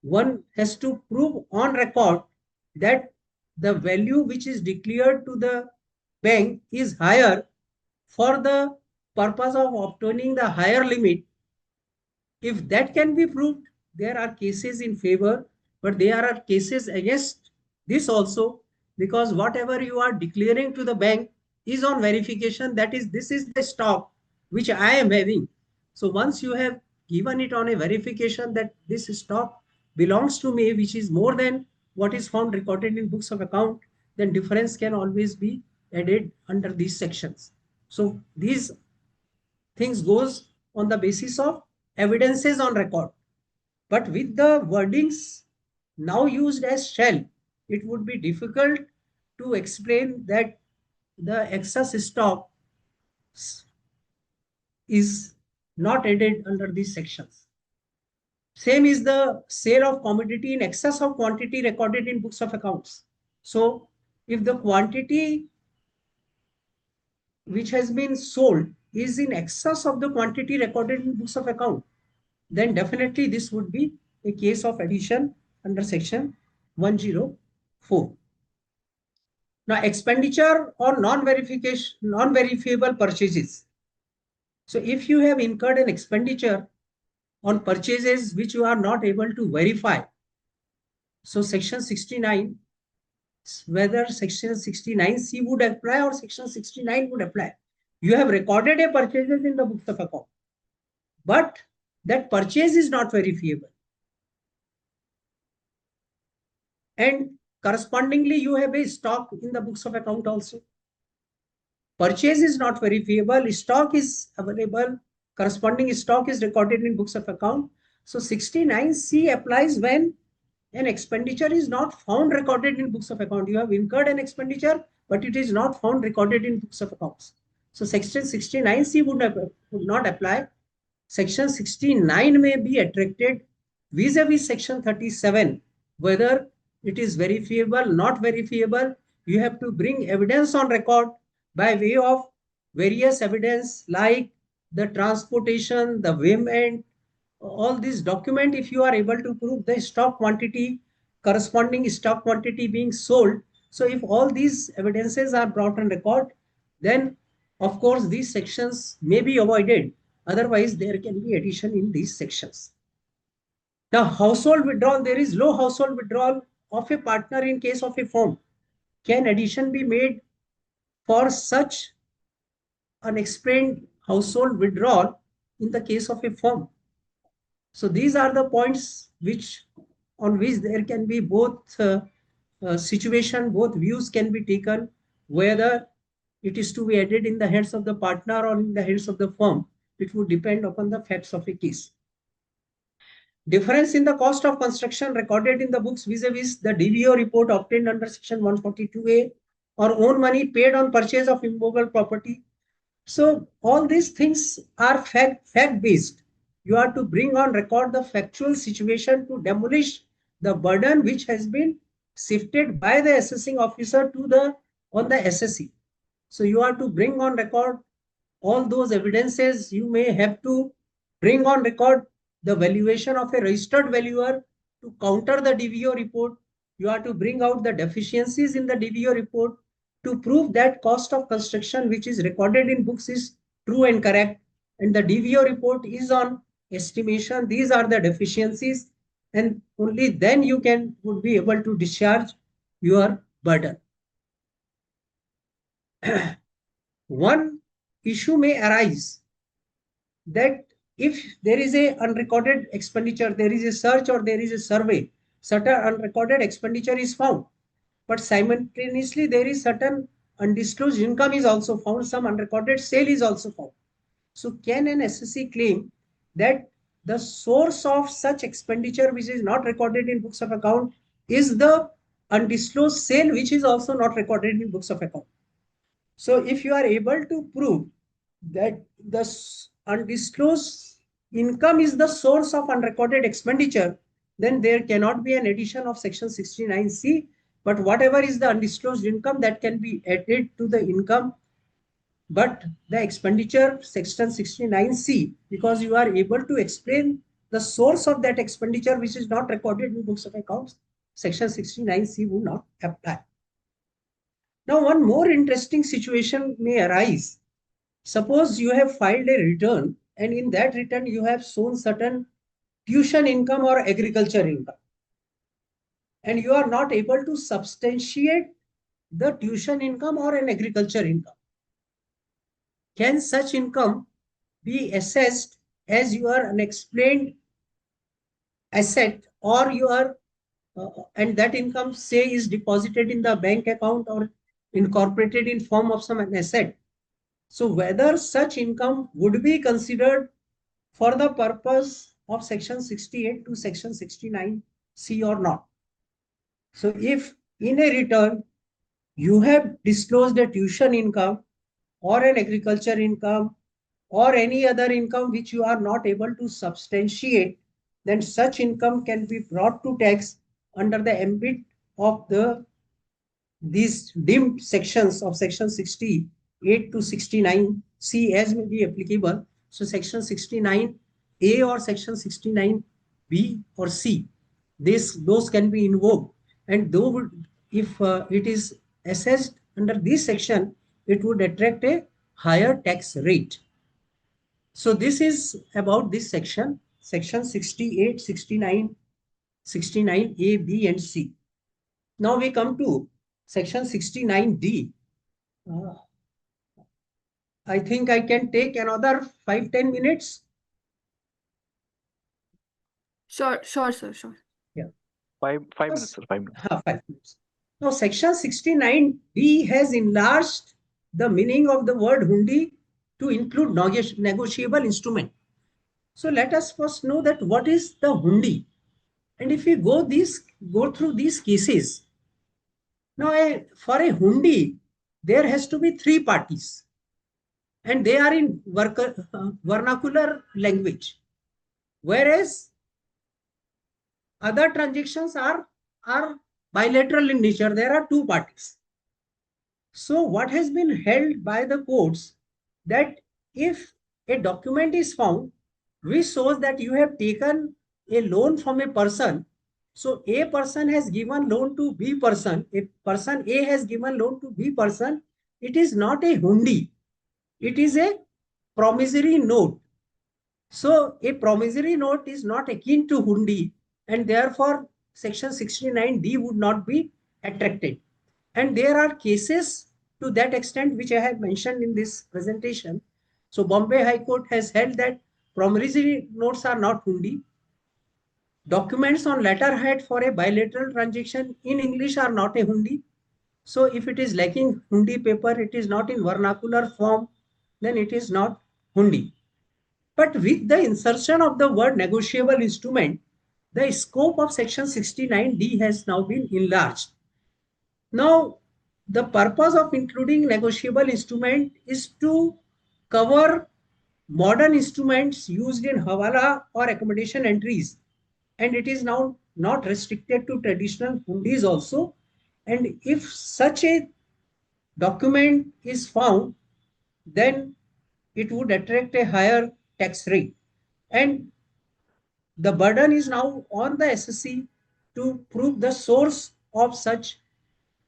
One has to prove on record that the value which is declared to the bank is higher for the purpose of obtaining the higher limit. If that can be proved, there are cases in favor, but there are cases against this also, because whatever you are declaring to the bank is on verification, that is, this is the stock which I am having. So once you have given it on a verification that this stock belongs to me, which is more than what is found recorded in books of account, then difference can always be added under these sections. So these things goes on the basis of evidences on record. But with the wordings now used as shall, it would be difficult to explain that the excess stock is not added under these sections. Same is the sale of commodity in excess of quantity recorded in books of accounts. So if the quantity which has been sold is in excess of the quantity recorded in books of account, then definitely this would be a case of addition under section 104. Now, expenditure on non-verifiable purchases. So if you have incurred an expenditure on purchases which you are not able to verify, so section 69, whether section 69C would apply or section 69 would apply. You have recorded a purchases in the books of account, but that purchase is not verifiable. And correspondingly, you have a stock in the books of account also. Purchase is not verifiable, stock is available, corresponding stock is recorded in books of account. So 69C applies when an expenditure is not found recorded in books of account. You have incurred an expenditure, but it is not found recorded in books of accounts. So section 69C would not apply. Section 69 may be attracted vis-a-vis section 37, whether it is verifiable, not verifiable. You have to bring evidence on record by way of various evidence like the transportation, the payment, all these document. If you are able to prove the stock quantity, corresponding stock quantity being sold, so if all these evidences are brought on record, then of course these sections may be avoided. Otherwise, there can be addition in these sections. Now, household withdrawal, there is low household withdrawal of a partner in case of a firm. Can addition be made for such unexplained household withdrawal in the case of a firm? So these are the points which on which there can be both situation, both views can be taken, whether it is to be added in the hands of the partner or in the hands of the firm. It would depend upon the facts of a case. Difference in the cost of construction recorded in the books vis-a-vis the DVO report obtained under section 142A or own money paid on purchase of immovable property. So all these things are fact based. You are to bring on record the factual situation to demolish the burden which has been shifted by the assessing officer to the on the assessee. So you are to bring on record all those evidences. You may have to bring on record the valuation of a registered valuer to counter the DVO report. You are to bring out the deficiencies in the DVO report to prove that cost of construction which is recorded in books is true and correct, and the DVO report is on estimation. These are the deficiencies, and only then you would be able to discharge your burden. One issue may arise that if there is a unrecorded expenditure, there is a search or there is a survey, certain unrecorded expenditure is found, but simultaneously there is certain undisclosed income is also found, some unrecorded sale is also found. So can an SSC claim that the source of such expenditure which is not recorded in books of account is the undisclosed sale which is also not recorded in books of account? So if you are able to prove that the undisclosed income is the source of unrecorded expenditure, then there cannot be an addition of section 69C, but whatever is the undisclosed income that can be added to the income. But the expenditure section 69C, because you are able to explain the source of that expenditure which is not recorded in books of accounts, section 69C would not apply. Now, one more interesting situation may arise. Suppose you have filed a return, and in that return you have shown certain tuition income or agriculture income, and you are not able to substantiate the tuition income or an agriculture income. Can such income be assessed as your unexplained asset, or your and that income, say, is deposited in the bank account or incorporated in form of some asset? So whether such income would be considered for the purpose of section 68 to section 69C or not. So if in a return you have disclosed a tuition income or an agriculture income or any other income which you are not able to substantiate, then such income can be brought to tax under the ambit of these dimmed sections of section 68 to 69C as may be applicable. So section 69A or section 69B or C, those can be invoked, and though if it is assessed under this section, it would attract a higher tax rate. So this is about this section, section 68, 69, 69A, B and C. Now we come to section 69D. I think I can take another 5-10 minutes. Sure, sir, sure. Yeah. 5 minutes, sir. 5 minutes. 5 minutes. Now section 69D has enlarged the meaning of the word hundi to include negotiable instrument. So let us first know that what is the hundi. And if we go through these cases, now for a hundi, there has to be 3 parties, and they are in vernacular language, whereas other transactions are bilateral in nature. There are 2 parties. So what has been held by the courts, that if a document is found which shows that you have taken a loan from a person, so A person has given loan to B person, a person A has given loan to B person, it is not a hundi, it is a promissory note. So a promissory note is not akin to hundi, and therefore section 69D would not be attracted. And there are cases to that extent which I have mentioned in this presentation. So Bombay High Court has held that promissory notes are not hundi. Documents on letterhead for a bilateral transaction in English are not a hundi. So if it is lacking hundi paper, it is not in vernacular form, then it is not hundi. But with the insertion of the word negotiable instrument, the scope of section 69D has now been enlarged. Now, the purpose of including negotiable instrument is to cover modern instruments used in hawala or accommodation entries, and it is now not restricted to traditional hundis also. And if such a document is found, then it would attract a higher tax rate. And the burden is now on the SSC to prove the source of such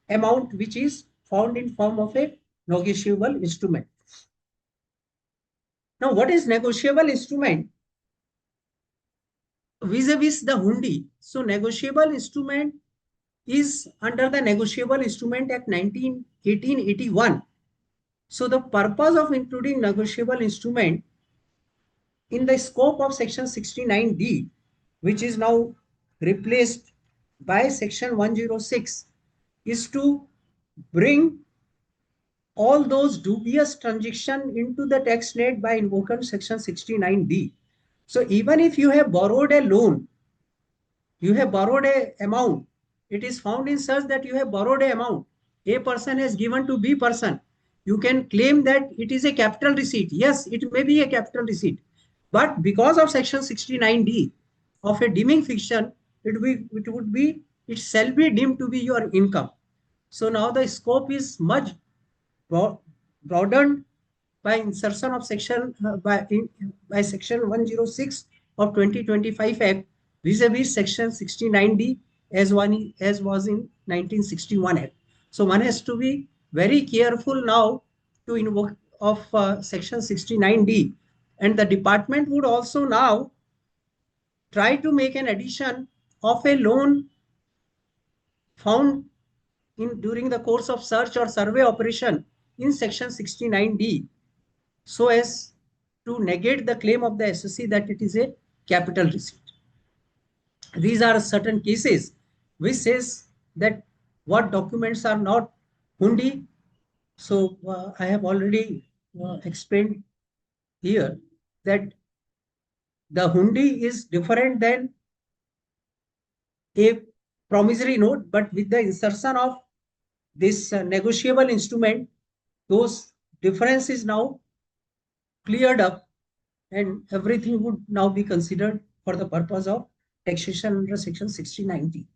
amount which is found in form of a negotiable instrument. Now, what is negotiable instrument vis-a-vis the hundi? So, negotiable instrument is under the Negotiable Instrument Act 1881. So, the purpose of including negotiable instrument in the scope of Section 69D, which is now replaced by Section 106, is to bring all those dubious transactions into the tax net by invoking Section 69D. So even if you have borrowed a loan, you have borrowed a amount, it is found in such that you have borrowed a amount, A person has given to B person, you can claim that it is a capital receipt. Yes, it may be a capital receipt, but because of Section 69D of a deeming fiction, it shall be deemed to be your income. So now the scope is much broadened by insertion of by section 106 of 2025 Act vis-a-vis section 69D as was in 1961 Act. So one has to be very careful now to invoke of section 69D, and the department would also now try to make an addition of a loan found in during the course of search or survey operation in section 69D, so as to negate the claim of the SSC that it is a capital receipt. These are certain cases which says that what documents are not hundi. So I have already explained here that the hundi is different than a promissory note, but with the insertion of this negotiable instrument, those difference is now cleared up, and everything would now be considered for the purpose of taxation under section 6090.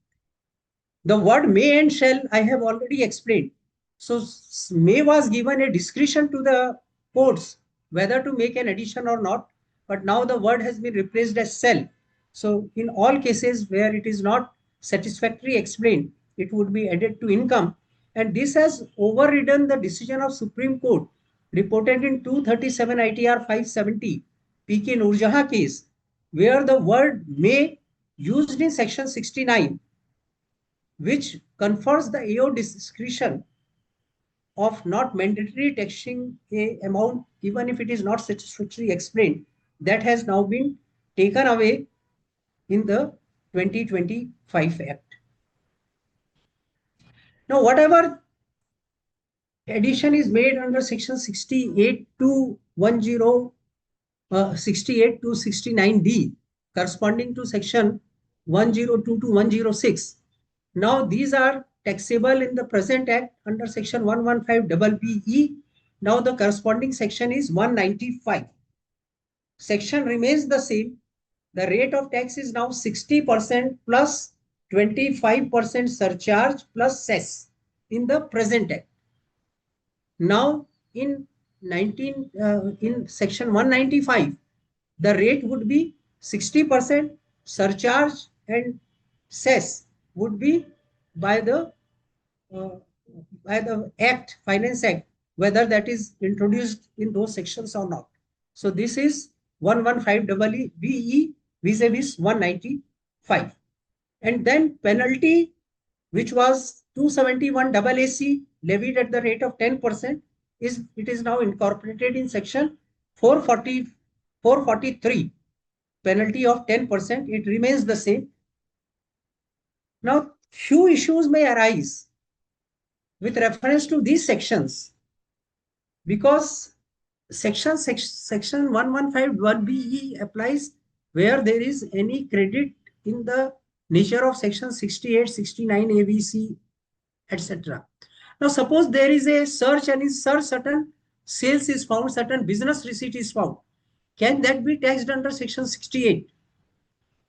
The word may and shall I have already explained. So may was given a discretion to the courts whether to make an addition or not, but now the word has been replaced as shall. So in all cases where it is not satisfactorily explained, it would be added to income, and this has overridden the decision of Supreme Court reported in 237 ITR 570 PK Nurjahan case, where the word may used in section 69, which confers the AO discretion of not mandatory taxing a amount even if it is not satisfactorily explained, that has now been taken away in the 2025 Act. Now, whatever addition is made under section 68 to 68 to 69D corresponding to section 102 to 106, now these are taxable in the present act under section 115BBE. Now the corresponding section is 195. Section remains the same. The rate of tax is now 60% plus 25% surcharge plus cess in the present act. Now in in section 195, the rate would be 60%, surcharge and cess would be by the uh, Act, Finance Act, whether that is introduced in those sections or not. So this is 115BE vis-a-vis 195. And then penalty, which was 271 AAC levied at the rate of 10%, it is now incorporated in section 443, penalty of 10%. It remains the same. Now, few issues may arise with reference to these sections, because section 115(1)(BE) applies where there is any credit in the nature of section 68, 69 ABC, etc. Now, suppose there is a search and in search certain sales is found, certain business receipt is found. Can that be taxed under section 68?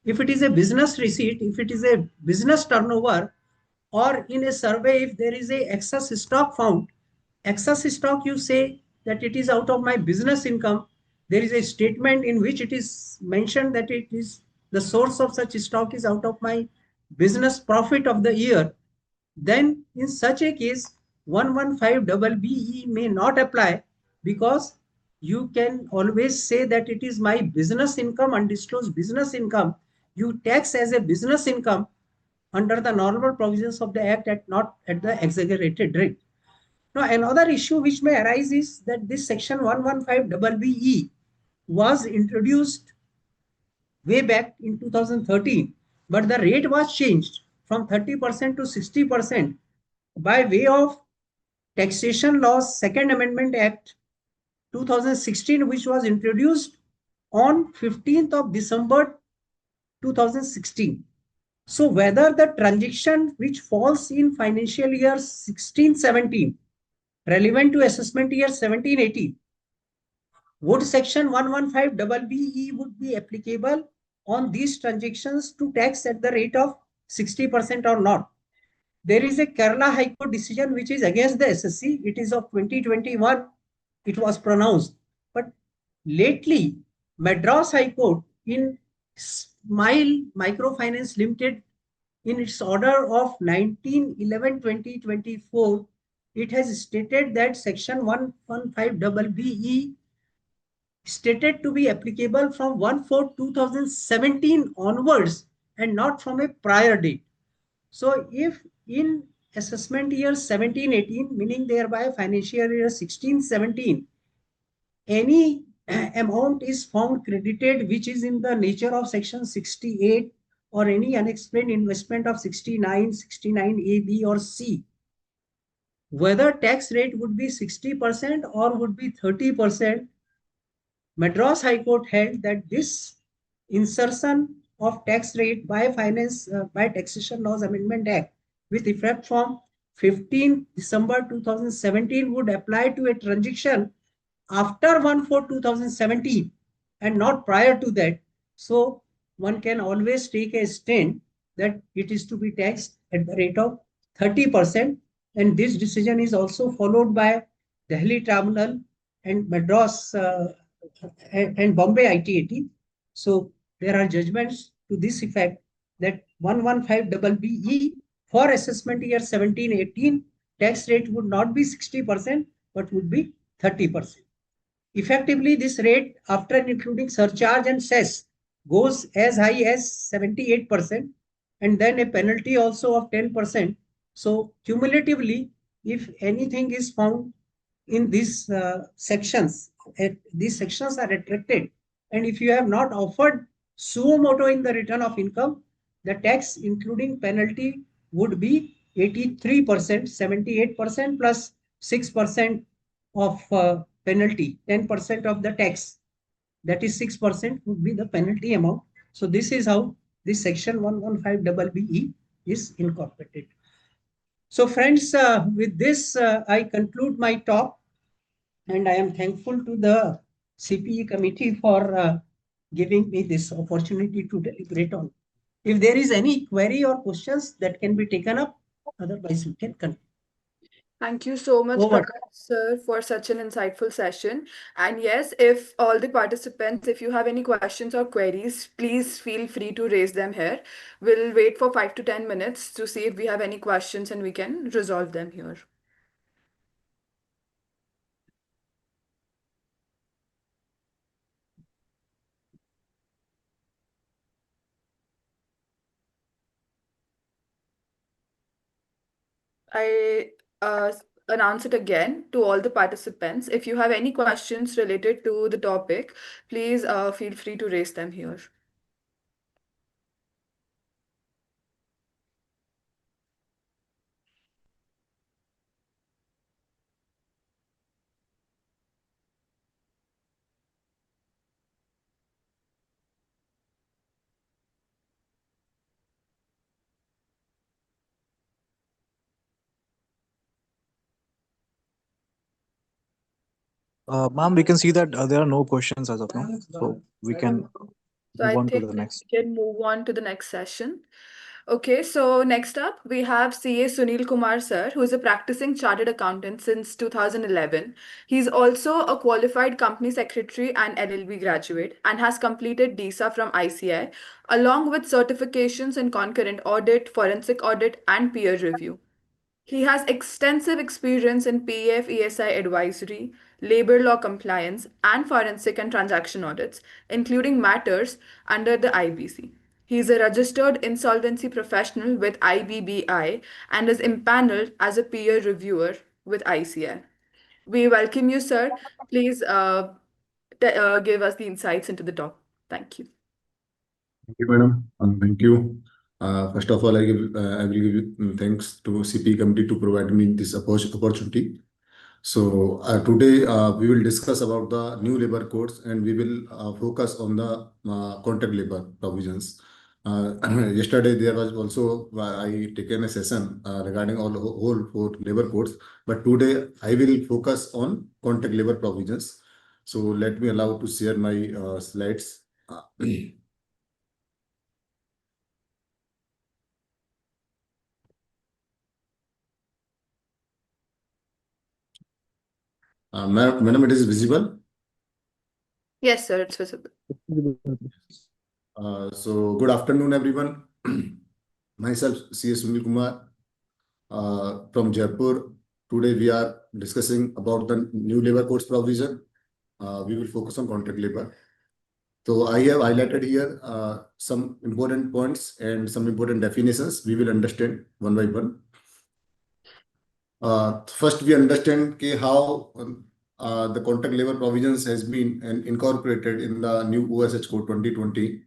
If it is a business receipt, if it is a business turnover, or in a survey, if there is a excess stock found, excess stock, you say that it is out of my business income. There is a statement in which it is mentioned that it is the source of such stock is out of my business profit of the year. Then in such a case, 115BBE may not apply, because you can always say that it is my business income, undisclosed business income. You tax as a business income under the normal provisions of the Act, not at the exaggerated rate. Now, another issue which may arise is that this section 115BBE was introduced way back in 2013, but the rate was changed from 30% to 60% by way of Taxation Laws Second Amendment Act 2016, which was introduced on 15th of December 2016. So whether the transaction which falls in financial year 16-17 relevant to assessment year 17-18, would section 115BBE would be applicable on these transactions to tax at the rate of 60% or not? There is a Kerala High Court decision which is against the SSC. It is of 2021. It was pronounced. But lately, Madras High Court in Smile Microfinance Limited, in its order of 19/11/2024, it has stated that section 115BBE stated to be applicable from 1/4/2017 onwards and not from a prior date. So if in assessment year 17-18, meaning thereby financial year 16-17, any amount is found credited which is in the nature of section 68, or any unexplained investment of 69, 69A, B or C, whether tax rate would be 60% or would be 30%, Madras High Court held that this insertion of tax rate by Taxation Laws Amendment Act with effect from 15 December 2017 would apply to a transaction after 1/4/2017 and not prior to that. So one can always take a stand that it is to be taxed at the rate of 30%. And this decision is also followed by Delhi Tribunal and Madras and Bombay ITAT. So there are judgments to this effect that 115BBE for assessment year 17-18 tax rate would not be 60%, but would be 30%. Effectively, this rate, after including surcharge and cess, goes as high as 78%, and then a penalty also of 10%. So cumulatively, if anything is found in these sections, these sections are attracted, and if you have not offered suo moto in the return of income, the tax including penalty would be 83%, 78% plus 6% of penalty, 10% of the tax, that is 6% would be the penalty amount. So this is how this section 115BBE is incorporated. So friends, with this, I conclude my talk, and I am thankful to the CPE committee for giving me this opportunity to deliberate on. If there is any query or questions that can be taken up, otherwise we can continue. Thank you so much, Over. Prakash sir, for such an insightful session. And yes, if all the participants, if you have any questions or queries, please feel free to raise them here. We'll wait for 5 to 10 minutes to see if we have any questions and we can resolve them here. I announce it again to all the participants. If you have any questions related to the topic, please feel free to raise them here. Ma'am, we can see that there are no questions as of now, so we can So move I on to think the next. we can move on to the next session. Okay, so next up we have CA Sunil Kumar sir, who is a practicing chartered accountant since 2011. He's also a qualified company secretary and LLB graduate and has completed DISA from ICI along with certifications in concurrent audit, forensic audit and peer review. He has extensive experience in PF ESI advisory, labor law compliance, and forensic and transaction audits, including matters under the IBC. He is a registered insolvency professional with IBBI and is impaneled as a peer reviewer with ICI. We welcome you, sir. Please give us the insights into the talk. Thank you. Thank you, madam. Thank you. First of all, I will give you thanks to CP committee to provide me this opportunity. So today we will discuss about the new labor codes and we will focus on the contract labor provisions. Yesterday there was also I taken a session regarding all whole four labor codes, but today I will focus on contract labor provisions. So let me allow to share my slides. Madam, it is visible. Yes, sir, it's visible. So good afternoon, everyone. Myself, C.S. Sunil Kumar, from Jaipur. Today we are discussing about the new labor codes provision. We will focus on contract labor. So I have highlighted here some important points and some important definitions. We will understand one by one. First, we understand how the contract labor provisions has been incorporated in the new OSH Code 2020.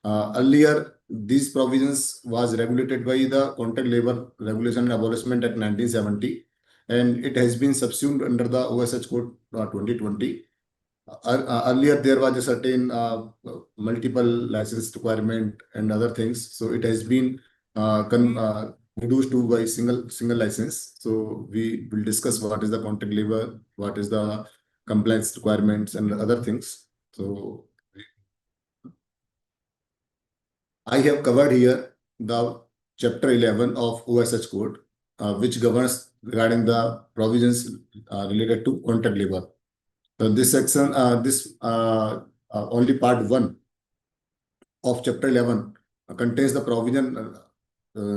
Earlier, these provisions was regulated by the Contract Labor Regulation and Abolishment Act 1970, and it has been subsumed under the OSH Code 2020. Earlier, there was a certain multiple license requirement and other things, so it has been reduced to by single license. So we will discuss what is the contract labor, what is the compliance requirements, and other things. So I have covered here the chapter 11 of OSH code, which governs regarding the provisions related to contract labor. So this section, only part 1 of chapter 11 contains the provision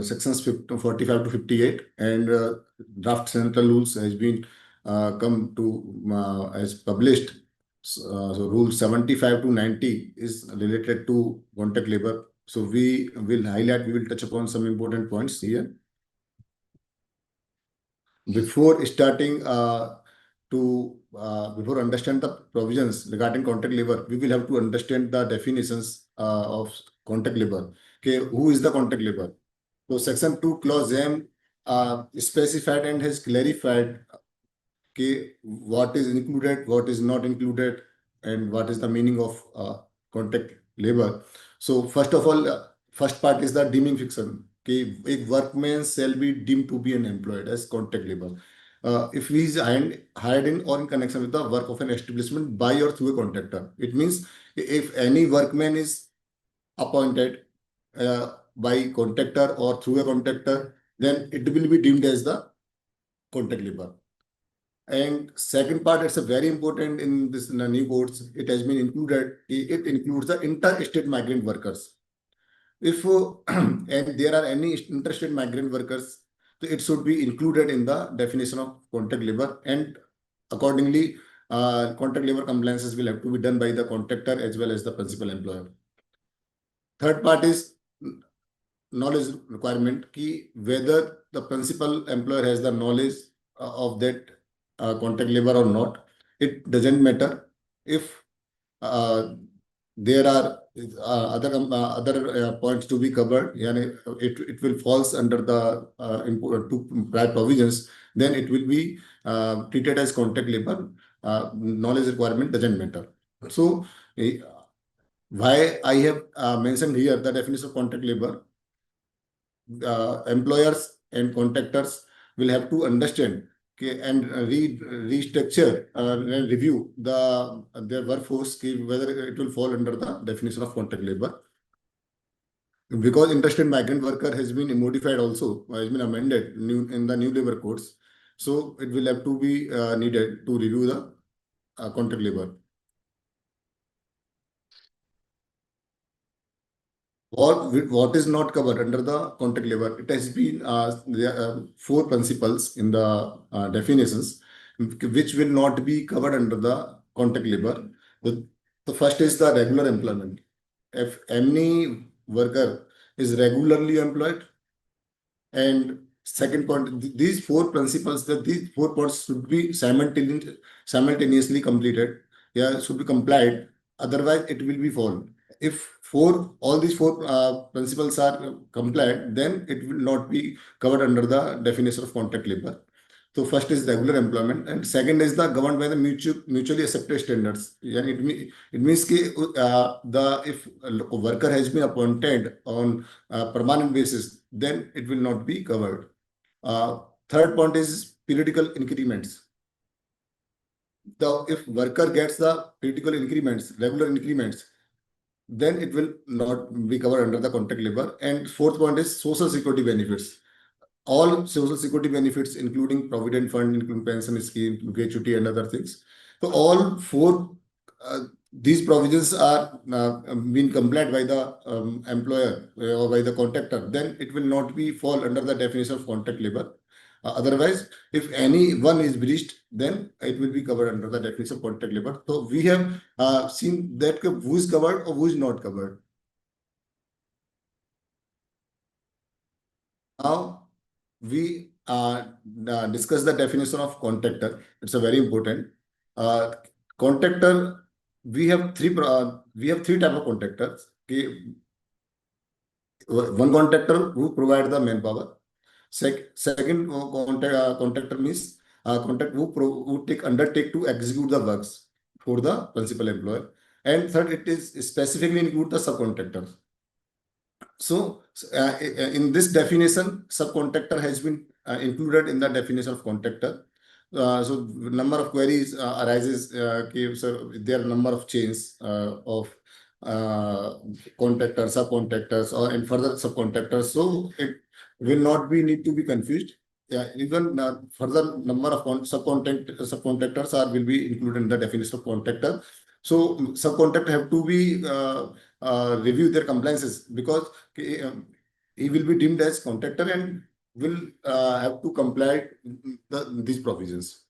sections 45 to 58, and draft central rules has been come to as published. So rule 75 to 90 is related to contract labor. So we will touch upon some important points here. Before starting before understand the provisions regarding contract labor, we will have to understand the definitions of contract labor. Okay, who is the contract labor? So section 2 clause M specified and has clarified what is included, what is not included, and what is the meaning of contract labor. So first of all, first part is the deeming fiction. Okay, a workman shall be deemed to be an employed as contract labor if he is hired in or in connection with the work of an establishment by or through a contractor. It means if any workman is appointed by contractor or through a contractor, then it will be deemed as the contract labor. And second part, it's a very important in this new codes. It has been included. It includes the interstate migrant workers. If and there are any interstate migrant workers, so it should be included in the definition of contract labor. And accordingly, contract labor compliances will have to be done by the contractor as well as the principal employer. Third part is knowledge requirement, key whether the principal employer has the knowledge of that contract labor or not. It doesn't matter if there are other points to be covered. It will falls under the two prior provisions. Then it will be treated as contract labor. Knowledge requirement doesn't matter. So why I have mentioned here the definition of contract labor. Employers and contractors will have to understand okay, and restructure and review their workforce, okay, whether it will fall under the definition of contract labor. Because interstate migrant worker has been modified also, has been amended in the new labor codes. So it will have to be needed to review the contract labor. What is not covered under the contract labor? It has been there are four principles in the definitions which will not be covered under the contract labor. The first is the regular employment. If any worker is regularly employed, and second point, these four principles, that these 4 points should be simultaneously completed. Yeah, should be complied. Otherwise, it will be fall. If all these four principles are complied, then it will not be covered under the definition of contract labor. So first is regular employment, and second is the governed by the mutually accepted standards. Yeah, it means if a worker has been appointed on a permanent basis, then it will not be covered. Third point is periodical increments. If worker gets the periodical increments, regular increments, then it will not be covered under the contract labor. And fourth point is social security benefits. All social security benefits, including provident fund, including pension scheme, gratuity, and other things. So all four these provisions are being complied by the employer or by the contractor, then it will not be fall under the definition of contract labor. Otherwise, if any one is breached, then it will be covered under the definition of contract labor. So we have seen that who is covered or who is not covered. Now we discuss the definition of contractor. It's a very important. Contractor, we have three type of contractors. Okay. One contractor who provide the manpower. Second contractor means contract who undertake to execute the works for the principal employer. And third, it is specifically include the subcontractors. So in this definition, subcontractor has been included in the definition of contractor. So number of queries arises. So there are number of chains of contractors, subcontractors, or and further subcontractors. So it will not be need to be confused. Yeah, even further number of subcontractors will be included in the definition of contractor. So subcontractor have to be review their compliances, because he will be deemed as contractor and will have to comply these provisions.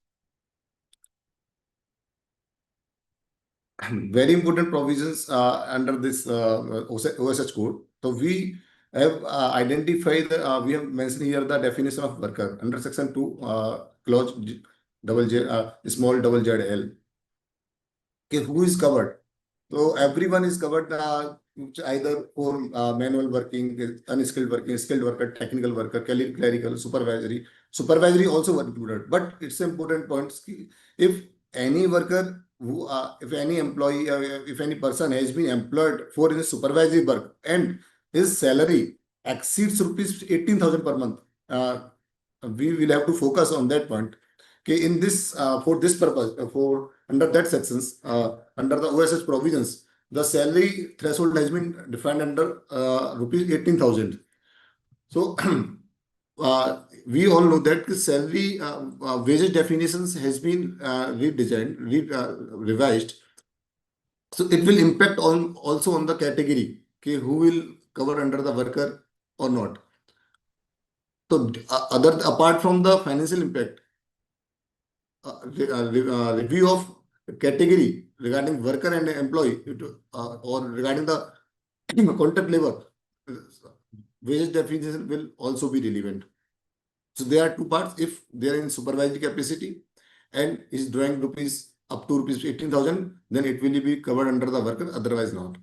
Very important provisions under this OSH code. So we have identified, we have mentioned here the definition of worker under section 2, clause small double ZL. Okay, who is covered? So everyone is covered, either for manual working, unskilled working, skilled worker, technical worker, clerical, supervisory. Supervisory also included. But it's an important point. If any worker if any employee, if any person has been employed for his supervisory work and his salary exceeds rupees 18,000 per month, we will have to focus on that point. Okay, in this for this purpose, for under that sections, under the OSH provisions, the salary threshold has been defined under rupees 18,000. So we all know that the salary wages definitions has been redesigned, revised. So it will impact on also on the category, okay, who will cover under the worker or not. So apart from the financial impact, review of category regarding worker and employee, or regarding the contract labor, wages definition will also be relevant. So there are two parts. If they are in supervisory capacity and is drawing rupees up to rupees 18,000, then it will be covered under the worker, otherwise not.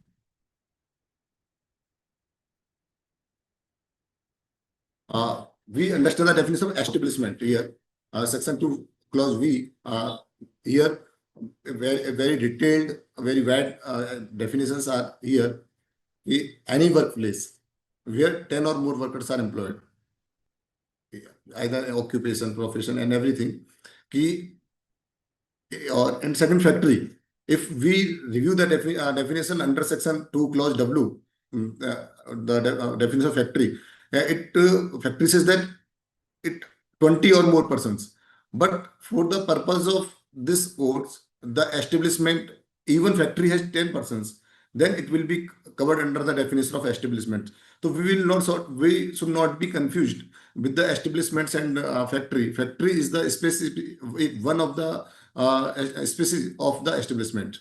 We understand the definition of establishment here. Section 2, clause V. Here, very detailed, very wide definitions are here. Any workplace where 10 or more workers are employed, either occupation, profession, and everything. कि or and second factory. If we review the definition under section 2 clause W, the definition of factory, factory says that it 20 or more persons. But for the purpose of this course, the establishment, even factory has 10 persons, then it will be covered under the definition of establishment. So we should not be confused with the establishments and factory. Factory is the specific one of the species of the establishment.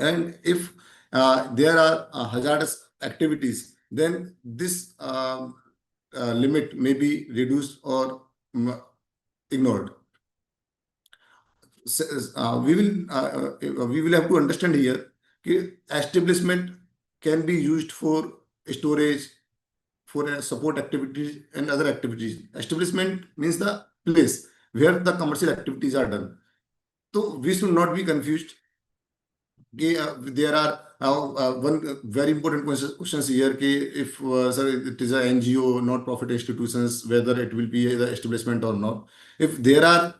And if there are hazardous activities, then this limit may be reduced or ignored. We will have to understand here that establishment can be used for storage, for support activities and other activities. Establishment means the place where the commercial activities are done. So we should not be confused. There are one very important questions here. If sir, it is a NGO, not profit institutions, whether it will be the establishment or not. If there are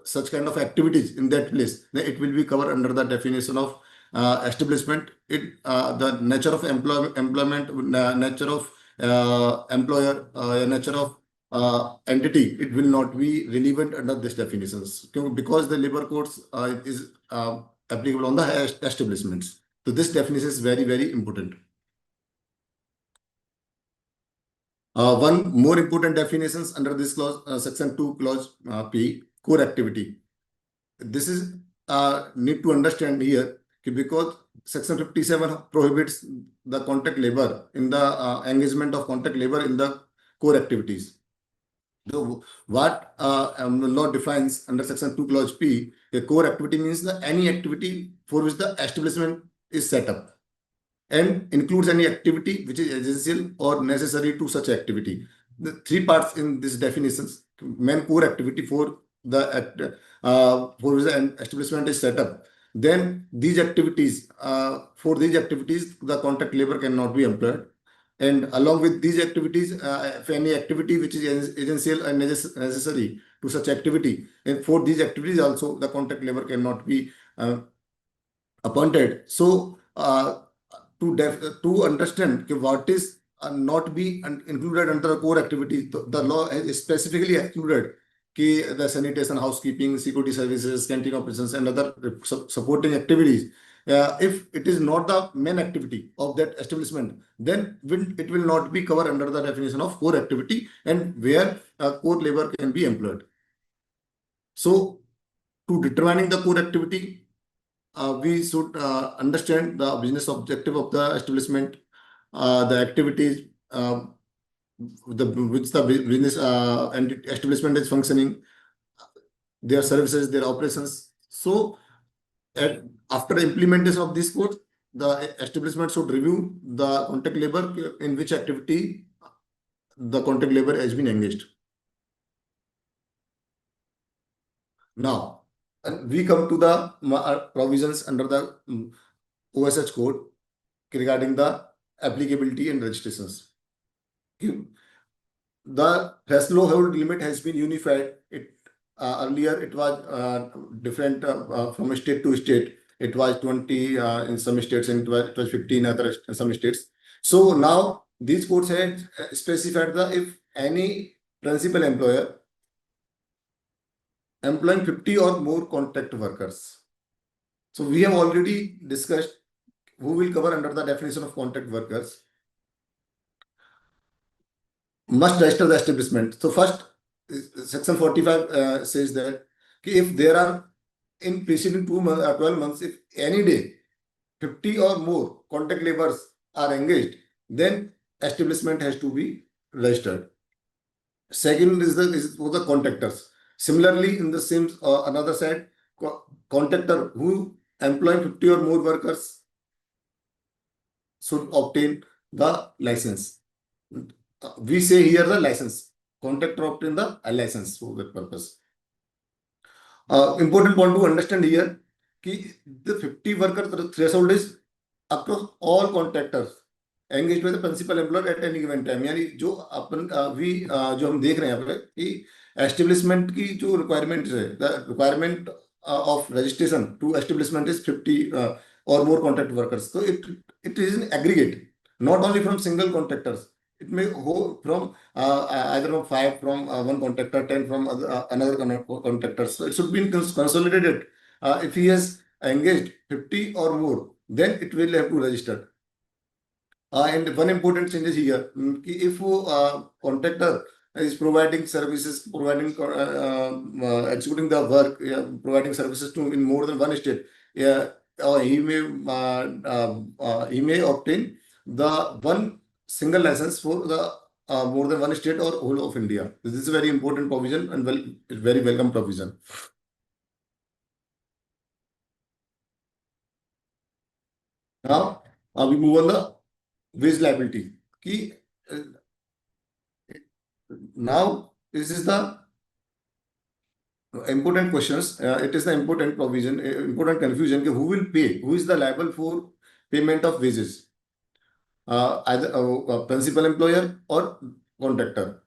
such kind of activities in that place, then it will be covered under the definition of establishment. The nature of employment, nature of employer, nature of entity, it will not be relevant under these definitions because the labor codes is applicable on the establishments. So this definition is very, very important. One more important definitions under this clause, section 2 clause P, core activity. This is need to understand here because section 57 prohibits the contract labor in the engagement of contract labor in the core activities. So what law defines under section 2 clause P, a core activity means any activity for which the establishment is set up and includes any activity which is essential or necessary to such activity. The three parts in this definitions: main core activity for the for which the establishment is set up. Then these activities, for these activities, the contract labor cannot be employed. And along with these activities, if any activity which is essential and necessary to such activity, and for these activities also the contract labor cannot be appointed. So to understand what is not be included under the core activity, the law has specifically excluded the sanitation, housekeeping, security services, canteen operations, and other supporting activities. If it is not the main activity of that establishment, then it will not be covered under the definition of core activity and where core labor can be employed. So to determining the core activity, we should understand the business objective of the establishment, the activities which the business and establishment is functioning, their services, their operations. So after implementation of this code, the establishment should review the contract labor in which activity the contract labor has been engaged. Now, we come to the provisions under the OSH code regarding the applicability and registrations. The threshold limit has been unified. Earlier it was different from state to state. It was 20 in some states and it was 15 other some states. So now these codes had specified that if any principal employer employing 50 or more contract workers. So we have already discussed who will cover under the definition of contract workers. Must register the establishment. So first, section 45 says that if there are in preceding 12 months, if any day 50 or more contract laborers are engaged, then establishment has to be registered. Second is for the contractors. Similarly, in the same another side, contractor who employ 50 or more workers should obtain the license. We say here the license. Contractor obtain the license for that purpose. Important point to understand here कि the 50 worker threshold is across all contractors engaged by the principal employer at any given time. यानी जो अपन जो हम देख रहे हैं यहाँ पे कि एस्टेब्लिशमेंट की जो रिक्वायरमेंट है, the requirement of registration to establishment is 50 or more contract workers. So it is an aggregate, not only from single contractors. It may go from either from 5 from one contractor, 10 from another contractor. So it should be consolidated. If he has engaged 50 or more, then it will have to register. And one important change is here. If contractor is providing services, executing the work, providing services to in more than one state, yeah, he may obtain the one single license for the more than one state or whole of India. This is a very important provision and very welcome provision. Now we move on the wage liability. Now this is the important questions. It is the important provision, important confusion. Who will pay? Who is the liable for payment of wages? Either principal employer or contractor.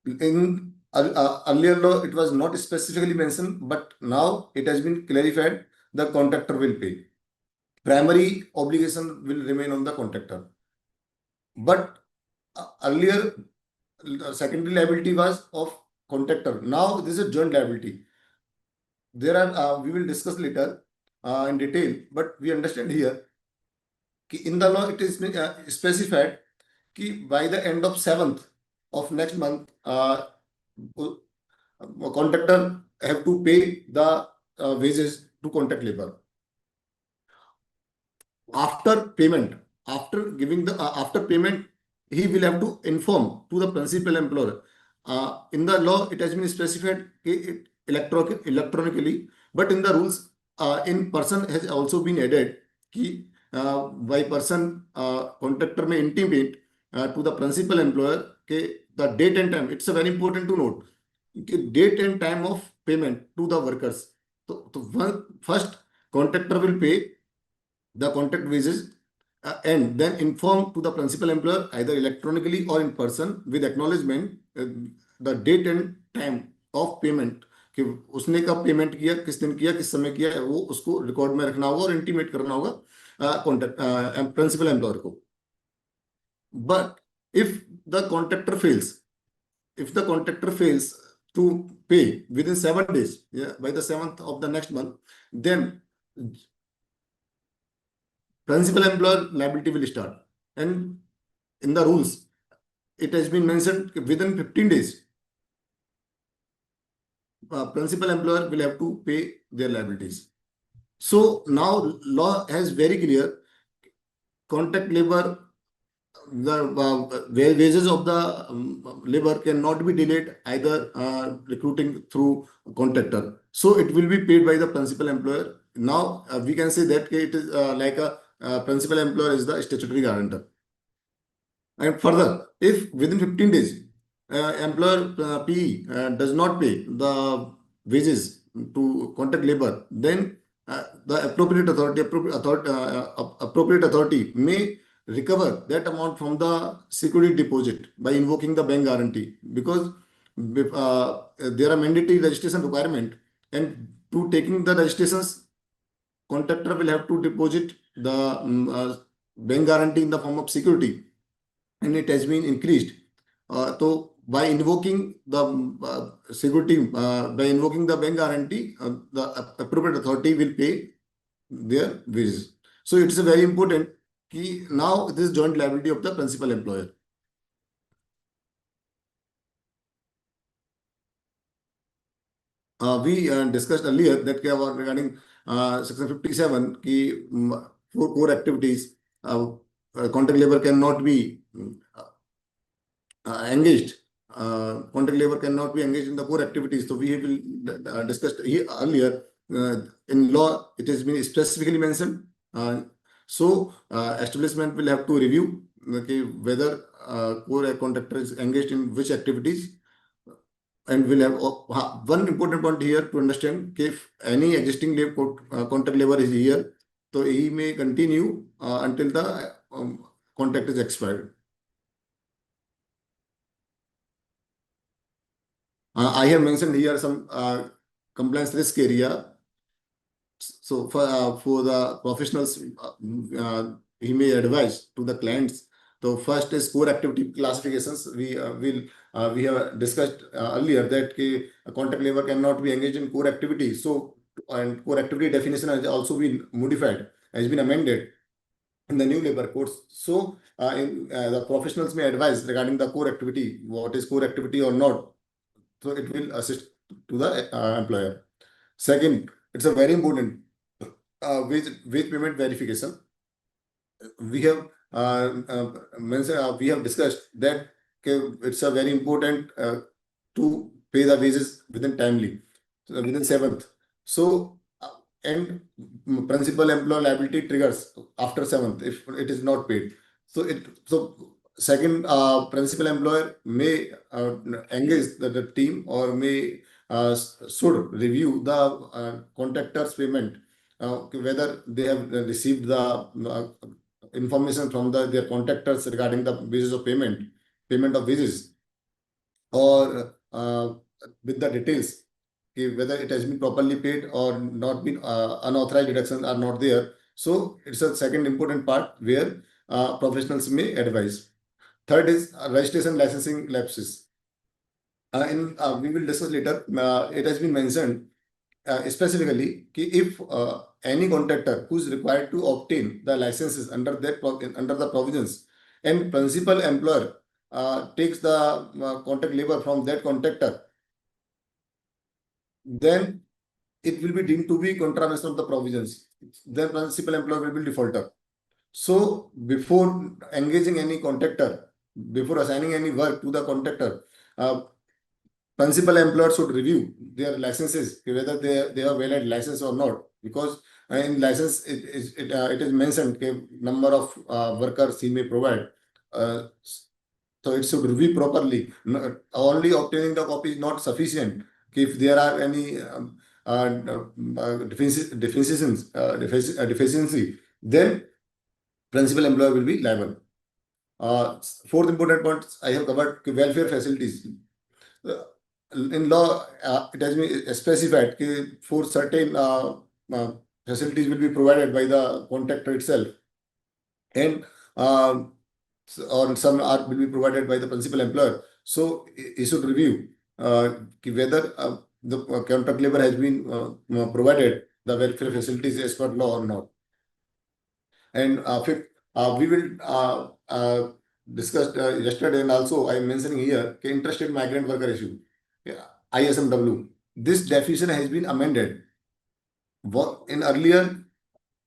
In earlier law, it was not specifically mentioned, but now it has been clarified. The contractor will pay. Primary obligation will remain on the contractor. But earlier, secondary liability was of contractor. Now this is joint liability. There are we will discuss later in detail, but we understand here in the law it is specified कि by the end of 7th of next month contractor have to pay the wages to contract labor. After payment, after giving the after payment, he will have to inform to the principal employer. In the law, it has been specified electronically, but in the rules, in person has also been added. By person, contractor may intimate to the principal employer the date and time. It's very important to note date and time of payment to the workers. So first, contractor will pay the contract wages and then inform to the principal employer either electronically or in person with acknowledgement the date and time of payment कि उसने कब payment किया, किस दिन किया, किस समय किया, वो उसको रिकॉर्ड में रखना होगा और इंटीमेट करना होगा कॉन्ट्रैक्ट प्रिंसिपल एम्प्लॉयर को. But if the contractor fails, to pay within 7 days, by the 7th of the next month, then principal employer liability will start. And in the rules, it has been mentioned within 15 days, principal employer will have to pay their liabilities. So now law has very clear contract labor, the wages of the labor cannot be delayed either recruiting through contractor. So it will be paid by the principal employer. Now we can say that it is like a principal employer is the statutory guarantor. And further, if within 15 days employer PE does not pay the wages to contract labor, then the appropriate authority may recover that amount from the security deposit by invoking the bank guarantee, because there are mandatory registration requirement, and to taking the registrations, contractor will have to deposit the bank guarantee in the form of security, and it has been increased. So by invoking the security, by invoking the bank guarantee, the appropriate authority will pay their wages. So it's a very important key. Now this is joint liability of the principal employer. We discussed earlier that regarding section 57 ki for core activities, contract labor cannot be engaged. Contract labor cannot be engaged in the core activities. So we will discussed here earlier. In law, it has been specifically mentioned. So establishment will have to review whether core contractor is engaged in which activities, and will have one important point here to understand if any existing contract labor is here, so he may continue until the contract is expired. I have mentioned here some compliance risk area. So for the professionals, he may advise to the clients. So first is core activity classifications. We have discussed earlier that a contract labor cannot be engaged in core activity. So and core activity definition has also been modified, has been amended in the new labor codes. So the professionals may advise regarding the core activity, what is core activity or not. So it will assist to the employer. Second, it's a very important wage payment verification. We have we have discussed that it's a very important to pay the wages within timely, within 7th. So and principal employer liability triggers after 7th if it is not paid. So second, principal employer may engage the team or may should review the contractor's payment, whether they have received the information from their contractors regarding the basis of payment of wages, or with the details, whether it has been properly paid or not been, unauthorized deductions are not there. So it's a second important part where professionals may advise. Third is registration licensing lapses. We will discuss later. It has been mentioned specifically if any contractor who is required to obtain the licenses under under the provisions, and principal employer takes the contract labor from that contractor, then it will be deemed to be contravention of the provisions. Then principal employer will be defaulter. So before engaging any contractor, before assigning any work to the contractor, principal employer should review their licenses, whether they have valid license or not. Because in license it is mentioned number of workers he may provide. So it should review properly. Only obtaining the copy is not sufficient. If there are any deficiency, then principal employer will be liable. Fourth important point I have covered, welfare facilities. In law, it has been specified for certain facilities will be provided by the contractor itself, and or some are will be provided by the principal employer. So he should review whether the contract labor has been provided the welfare facilities as per law or not. And fifth, we will discuss yesterday, and also I am mentioning here interstate migrant worker issue, ISMW. This definition has been amended. In earlier,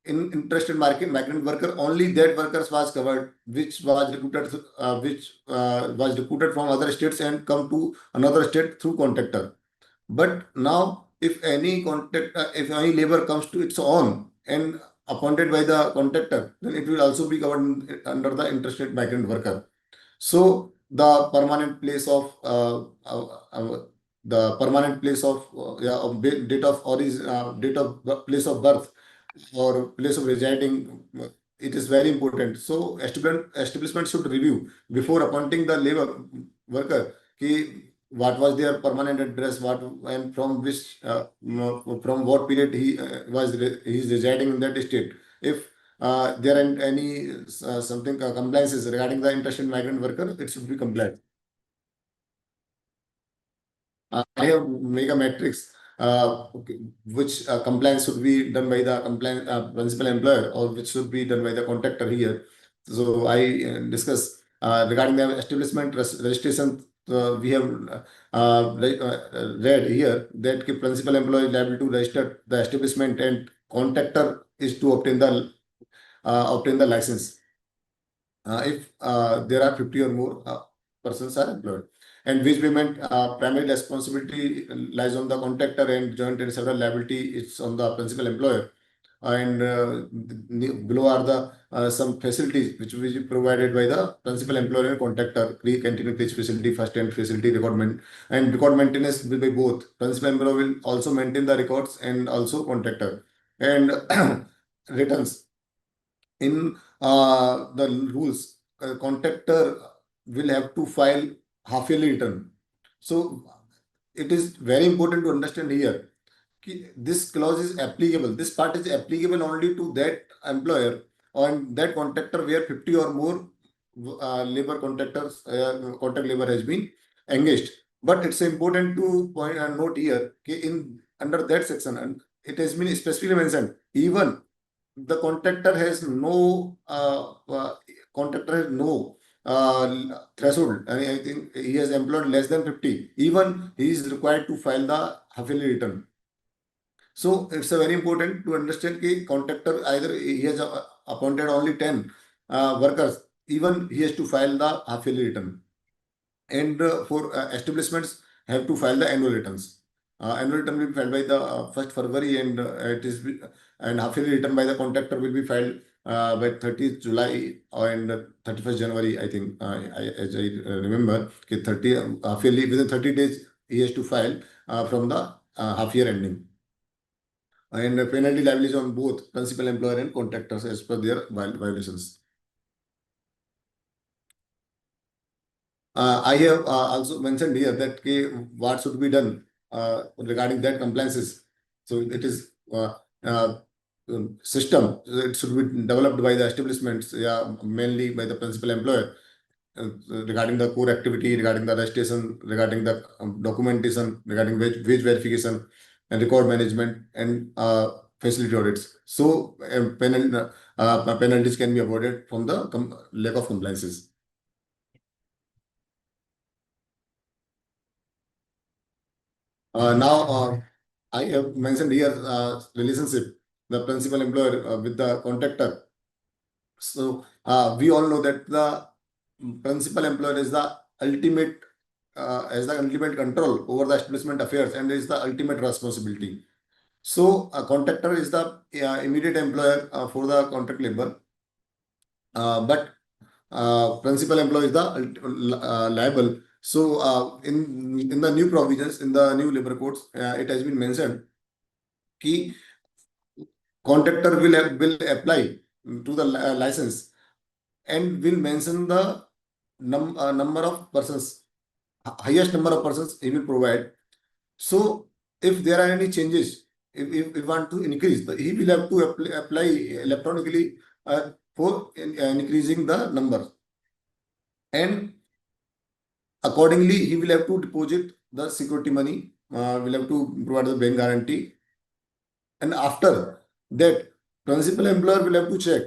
in interstate migrant worker, only that workers was covered which was recruited from other states and come to another state through contractor. But now, if any if any labor comes to its own and appointed by the contractor, then it will also be covered under the interstate migrant worker. So the permanent place of yeah, of date of origin, place of birth or place of residing, it is very important. So establishment should review before appointing the labor worker what was their permanent address, what and from which from what period he he is residing in that state. If there are any something compliances regarding the interstate migrant worker, it should be compliant. I have made a matrix which compliance should be done by the compliance principal employer, or which should be done by the contractor here. So I discuss regarding the establishment registration. We have read here that the principal employer is liable to register the establishment, and contractor is to obtain the license if there are 50 or more persons are employed. And wage payment, primary responsibility lies on the contractor, and joint and several liability is on the principal employer. And below are the some facilities which will be provided by the principal employer and contractor: continuous facility, first aid facility, record maintenance will be both. Principal employer will also maintain the records, and also contractor. And returns in the rules contractor will have to file half yearly return. So it is very important to understand here this clause is applicable. This part is applicable only to that employer or that contractor where 50 or more labor contractors, contract labor has been engaged. But it's important to point and note here, in under that section, and it has been specifically mentioned, even the contractor has no threshold. I think he has employed less than 50. Even he is required to file the half yearly return. So it's a very important to understand that contractor either he has appointed only 10 workers, even he has to file the half yearly return. And for establishments have to file the annual returns. Annual return will be filed by the 1st February, and and half yearly return by the contractor will be filed by 30th July and 31st January. I think as I remember, 30 half yearly within 30 days he has to file from the half year ending. And penalty liability on both principal employer and contractors as per their violations. I have also mentioned here that what should be done regarding that compliances. So it is system. It should be developed by the establishments, mainly by the principal employer, regarding the core activity, regarding the registration, regarding the documentation, regarding wage verification and record management and facility audits. So penalties can be avoided from the lack of compliances. Now, I have mentioned here relationship, the principal employer with the contractor. So we all know that the principal employer is the ultimate has the ultimate control over the establishment affairs and is the ultimate responsibility. So a contractor is the immediate employer for the contract labor, but principal employer is the liable. So in the new provisions in the new labor codes, it has been mentioned that contractor will apply to the license and will mention the number of persons, highest number of persons he will provide. So if there are any changes, if we want to increase, he will have to apply electronically for increasing the number. And accordingly, he will have to deposit the security money, will have to provide the bank guarantee. And after that, principal employer will have to check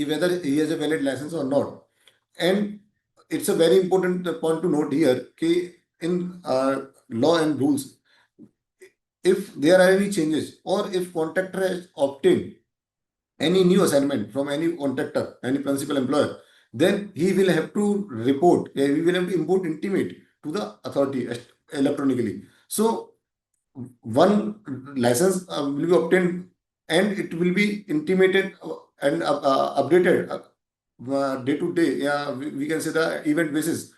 whether he has a valid license or not. And it's a very important point to note here in law and rules, if there are any changes or if contractor has obtained any new assignment from any contractor, any principal employer, then he will have to report, he will have to intimate to the authority electronically. So one license will be obtained and it will be intimated and updated day to day. Yeah, we can say the event basis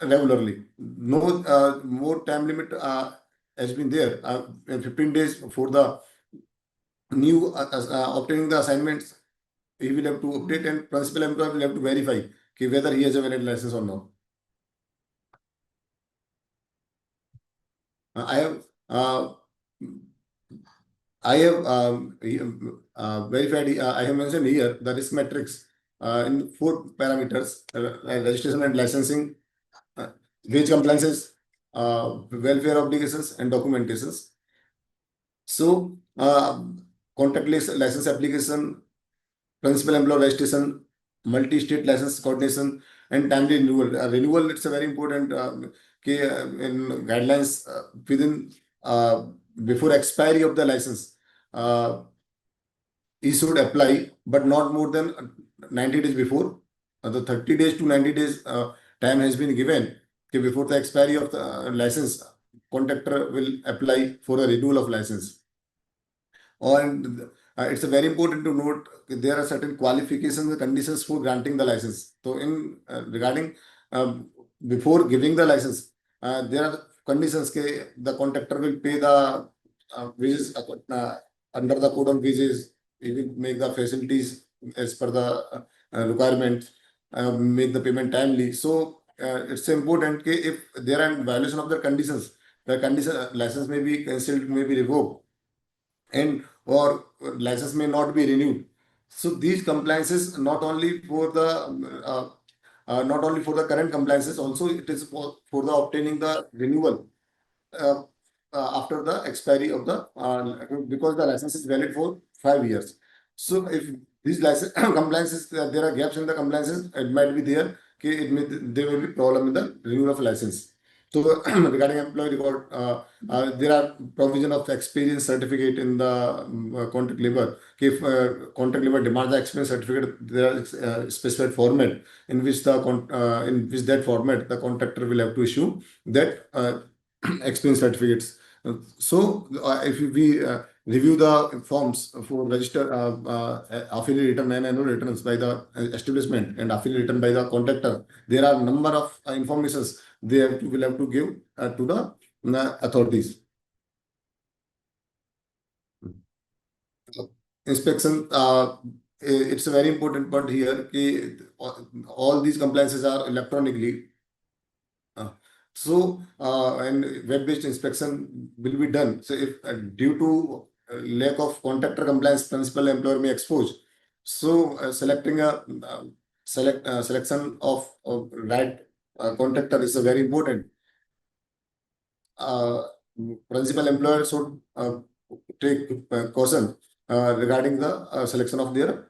regularly. No more time limit has been there. 15 days for the new obtaining the assignments, he will have to update and principal employer will have to verify whether he has a valid license or not. I have verified. I have mentioned here the risk metrics in 4 parameters: registration and licensing, wage compliances, welfare obligations, and documentations. So, contract license application, principal employer registration, multi-state license coordination, and timely renewal. Renewal, it's a very important in guidelines within before expiry of the license. He should apply, but not more than 90 days before. The 30 days to 90 days time has been given. Before the expiry of the license, contractor will apply for a renewal of license. And it's very important to note there are certain qualifications and conditions for granting the license. So in regarding before giving the license, there are conditions the contractor will pay the wages under the code on wages. He will make the facilities as per the requirements, make the payment timely. So it's important that if there are violation of the conditions, the condition license may be cancelled, may be revoked, and or license may not be renewed. So these compliances not only for the current compliances, also it is for the obtaining the renewal uh, after the expiry of the because the license is valid for 5 years. So if these license compliances, there are gaps in the compliances, it might be there. Okay, there may be problem in the renewal of license. So regarding employee record, there are provision of experience certificate in the contract labor. If contract labor demands the experience certificate, there is specified format in which that format the contractor will have to issue that experience certificates. If we review the forms for register affiliate return and annual returns by the establishment and affiliate return by the contractor, there are number of informations will have to give to the authorities. Inspection, it's a very important point here. All these compliances are electronically. And web-based inspection will be done. So if due to lack of contractor compliance, principal employer may expose. So selecting a selection of right contractor is very important. Principal employer should take caution regarding the selection of their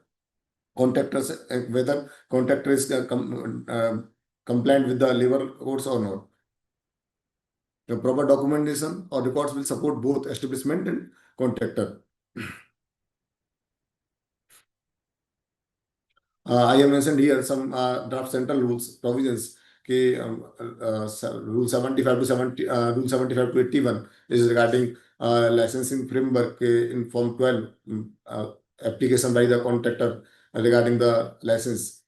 contractors, whether contractor is compliant with the labor codes or not. The proper documentation or records will support both establishment and contractor. I have mentioned here some draft central rules provisions. Okay, rule 75 to 70, rule 75 to 81 is regarding licensing framework in form 12, application by the contractor regarding the license.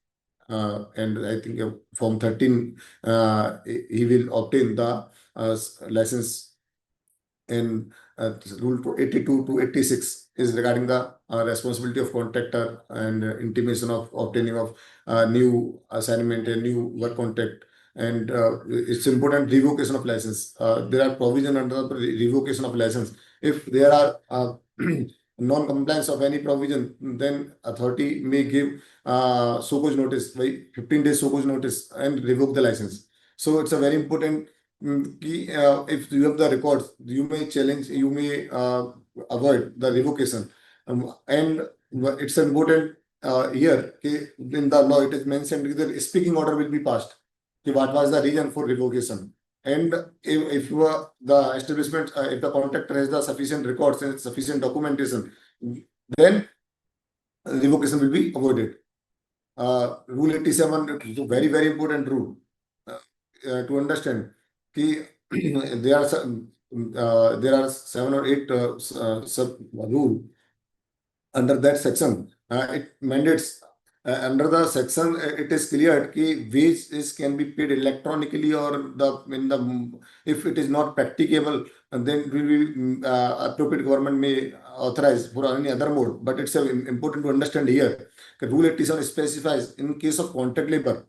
And I think form 13, he will obtain the license. And rule 82 to 86 is regarding the responsibility of contractor and intimation of obtaining of new assignment and new work contract. And it's important revocation of license. There are provision under the revocation of license. If there are non-compliance of any provision, then authority may give so-called notice by 15 days so-called notice and revoke the license. So it's a very important if you have the records, you may challenge, you may avoid the revocation. And it's important here, in the law, it is mentioned that the speaking order will be passed. What was the reason for revocation? And if you are the establishment, if the contractor has the sufficient records and sufficient documentation, then revocation will be avoided. Rule 87 is a very, very important rule to understand. There are 7 or 8 sub rule under that section. It mandates under the section. It is clear that wage can be paid electronically or if it is not practicable, then we will appropriate government may authorize for any other mode. But it's important to understand here. Rule 87 specifies in case of contract labor,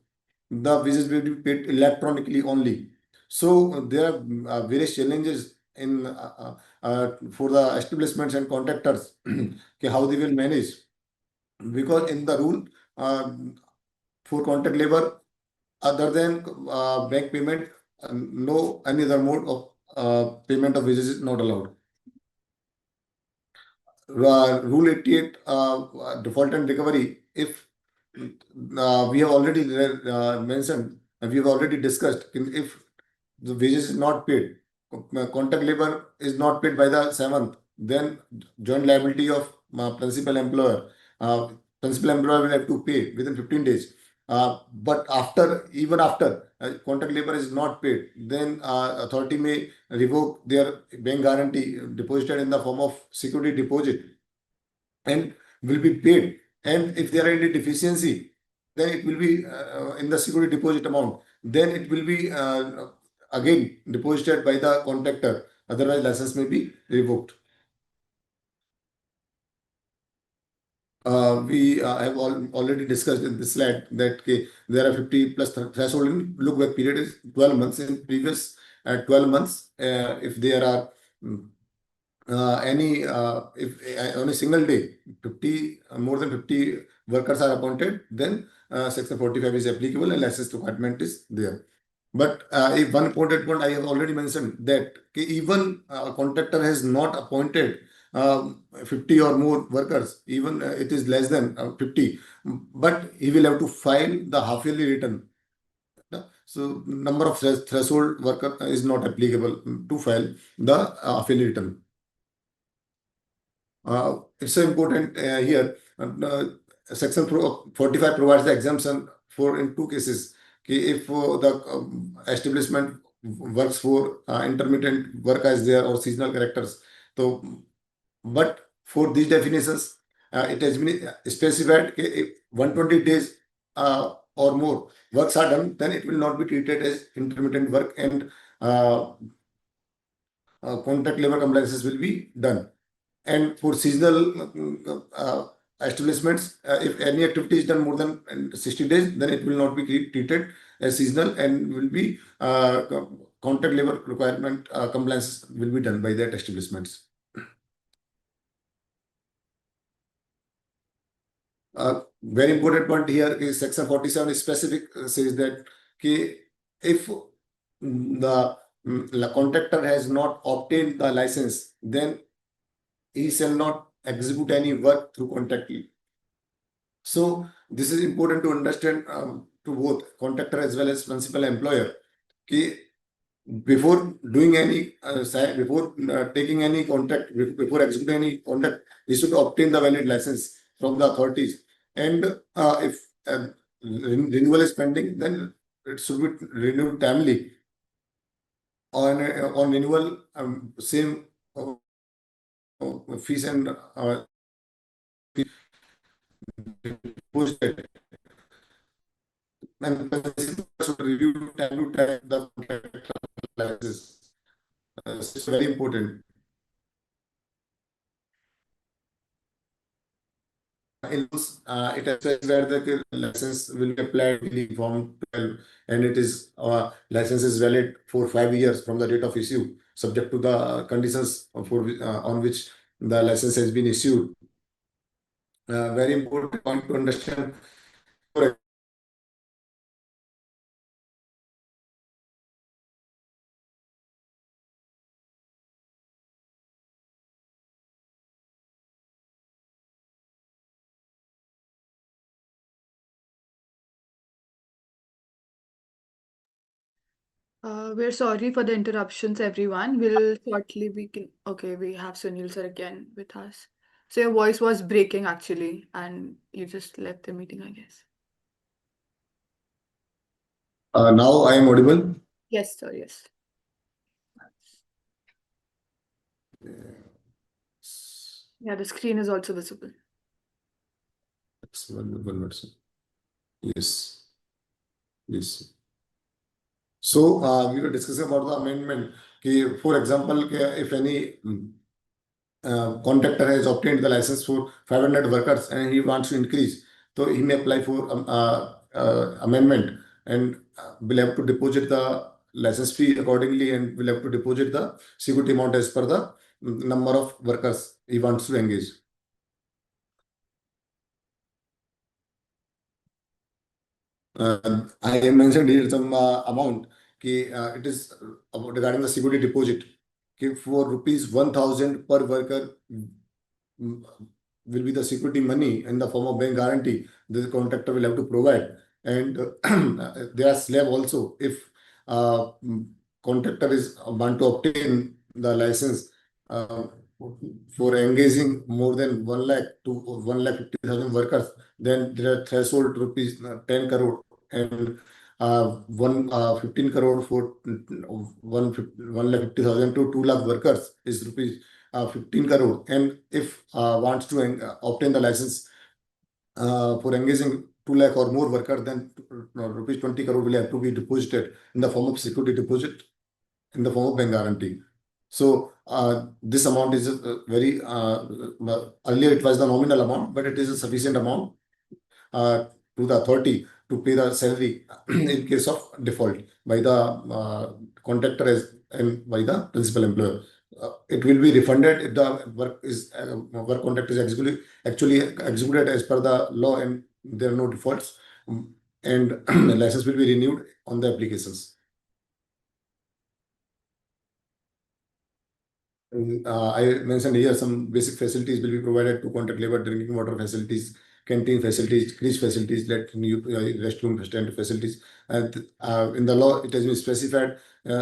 the wages will be paid electronically only. So there are various challenges in for the establishments and contractors how they will manage, because in the rule for contract labor, other than bank payment, no any other mode of payment of wages is not allowed. Rule 88 default and recovery. If we have already mentioned and we have already discussed, if the wages is not paid, contract labor is not paid by the 7th, then joint liability of principal employer. Principal employer will have to pay within 15 days. But even after contract labor is not paid, then authority may revoke their bank guarantee deposited in the form of security deposit and will be paid. And if there are any deficiency, then it will be in the security deposit amount. Then it will be again deposited by the contractor. Otherwise, license may be revoked. we have already discussed in this slide that there are 50 plus threshold in look back period is 12 months. In previous 12 months, if there are any if on a single day 50 more than 50 workers are appointed, then section 45 is applicable and license requirement is there. But if one important point I have already mentioned that even a contractor has not appointed 50 or more workers, even it is less than 50, but he will have to file the half yearly return. So number of threshold worker is not applicable to file the half yearly return. It's so important here. Section 45 provides the exemption for in two cases. If the establishment works for intermittent work as there or seasonal characters. So, but for these definitions, it has been specified if 120 days or more works are done, then it will not be treated as intermittent work and contract labor compliances will be done. And for seasonal establishments, if any activity is done more than 60 days, then it will not be treated as seasonal and will be contract labor requirement compliance will be done by that establishments. Very important point here is section 47 specific says that if the contractor has not obtained the license, then he shall not execute any work through contract. So this is important to understand to both contractor as well as principal employer. Before doing any before taking any contract, before executing any contract, he should obtain the valid license from the authorities. And if renewal is pending, then it should be renewed timely. On renewal, same fees and posted. And should review time to time the contract license. It's very important. It says where the license will be applied in Form 12 and it is license is valid for 5 years from the date of issue, subject to the conditions for on which the license has been issued. Very important point to understand. We're sorry for the interruptions, everyone. We'll shortly okay, we have Sunil sir again with us. So your voice was breaking actually, and you just left the meeting, I guess. Now I am audible. Yes, sir, yes. Yeah, the screen is also visible. Yes. Yes. So we were discussing about the amendment. For example, if any contractor has obtained the license for 500 workers and he wants to increase, so he may apply for amendment and will have to deposit the license fee accordingly and will have to deposit the security amount as per the number of workers he wants to engage. I mentioned here some amount. It is regarding the security deposit. For rupees 1,000 per worker will be the security money in the form of bank guarantee the contractor will have to provide. And there are slab also. If contractor is want to obtain the license for engaging more than 1 lakh to 1,50,000 workers, then there are threshold rupees 10 crore and 15 crore for 1,50,000 to 2 lakh workers is rupees 15 crore. And if wants to obtain the license for engaging 2 lakh or more workers, then rupees 20 crore will have to be deposited in the form of security deposit in the form of bank guarantee. So this amount is very earlier it was the nominal amount, but it is a sufficient amount to the authority to pay the salary in case of default by the contractor as and by the principal employer. It will be refunded if the work contract is actually executed as per the law and there are no defaults, and license will be renewed on the applications. I mentioned here some basic facilities will be provided to contract labor: drinking water facilities, canteen facilities, creche facilities, restroom stand facilities. And in the law, it has been specified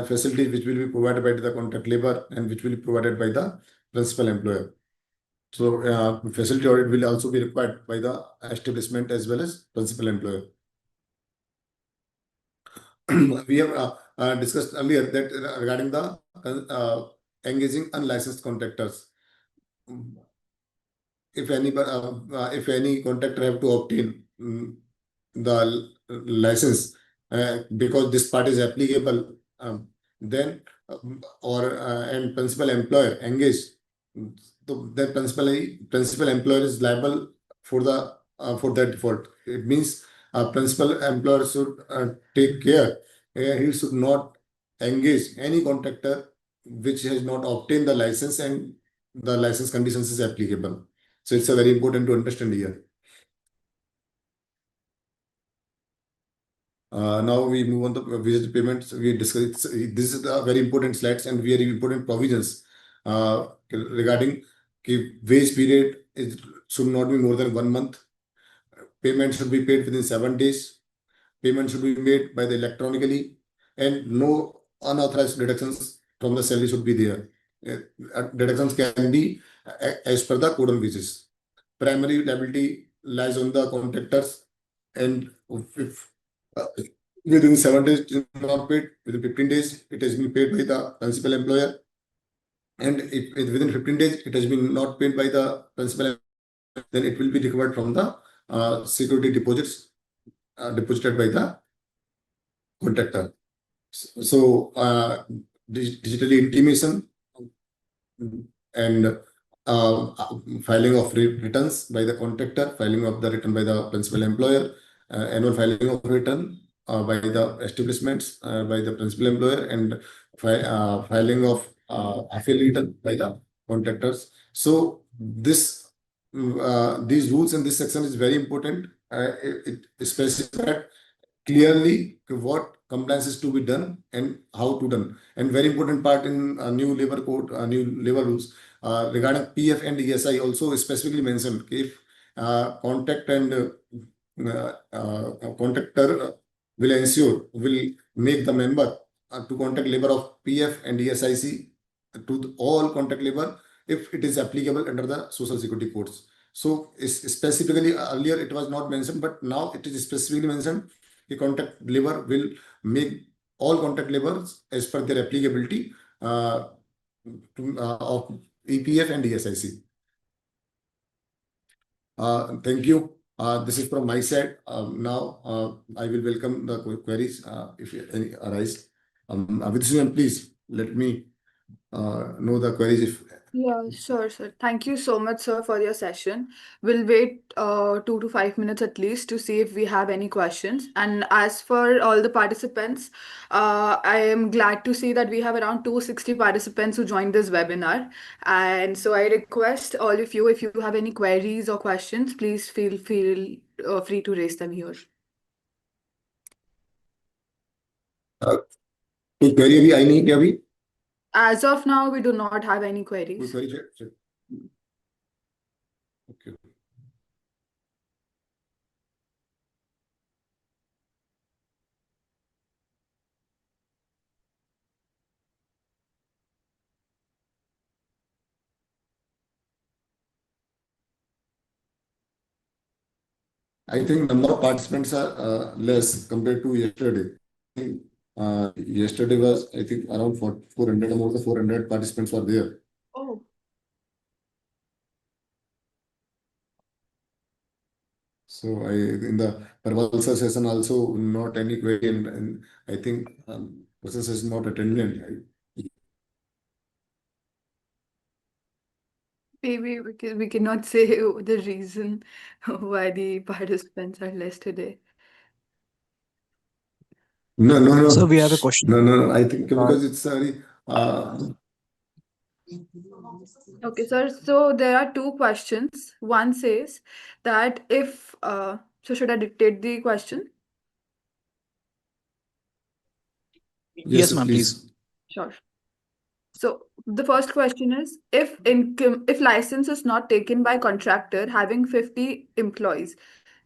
facilities which will be provided by the contract labor and which will be provided by the principal employer. So facility audit will also be required by the establishment as well as principal employer. We have discussed earlier that regarding the engaging unlicensed contractors. If any contractor have to obtain the license because this part is applicable, then or and principal employer engage, the principal employer is liable for the for that default. It means principal employer should take care. He should not engage any contractor which has not obtained the license and the license conditions is applicable. So it's a very important to understand here. Now we move on to visit payments. We discuss this is a very important slides and very important provisions regarding wage period should not be more than 1 month. Payment should be paid within 7 days. Payment should be made by the electronically, and no unauthorized deductions from the salary should be there. Deductions can be as per the code on wages. Primary liability lies on the contractors, and if within 7 days it is not paid, within 15 days it has been paid by the principal employer, and if within 15 days it has been not paid by the principal, then it will be recovered from the security deposits deposited by the contractor. So digitally intimation and filing of returns by the contractor, filing of the return by the principal employer, annual filing of return by the establishments by the principal employer, and filing of affiliate return by the contractors. So this these rules in this section is very important. It specified clearly what compliance is to be done and how to done. And very important part in new labor code, new labor rules regarding PF and ESI also specifically mentioned. If contract and contractor will make the member to contract labor of PF and ESIC to all contract labor if it is applicable under the social security codes. So specifically earlier it was not mentioned, but now it is specifically mentioned. The contract labor will make all contract laborers as per their applicability of EPF and ESIC. Thank you. This is from my side. Now I will welcome the queries if any arise. Vidushan, please let me know the queries if. Yeah, sure, sir. Thank you so much, sir, for your session. We'll wait 2 to 5 minutes at least to see if we have any questions. And as for all the participants, I am glad to see that we have around 260 participants who joined this webinar. And so I request all of you, if you have any queries or questions, please feel free to raise them here. कोई query अभी आई नहीं क्या अभी? As of now, we do not have any कोई queries. query check. Okay. I think number of participants are less compared to yesterday. I think, yesterday was, I think, around 400, more than 400 participants were there. Oh. So in the Parvalsa session also not any query, and I think process is not attended. Maybe we cannot say the reason why the participants are less today. No, no, Sir, no, we have a question. no, no. I think Uh, because it's very Okay, sir. So there are two questions. One says that if so should I dictate the question? yes, yes, ma'am, please. please. Sure. So the first question is if license is not taken by contractor having 50 employees,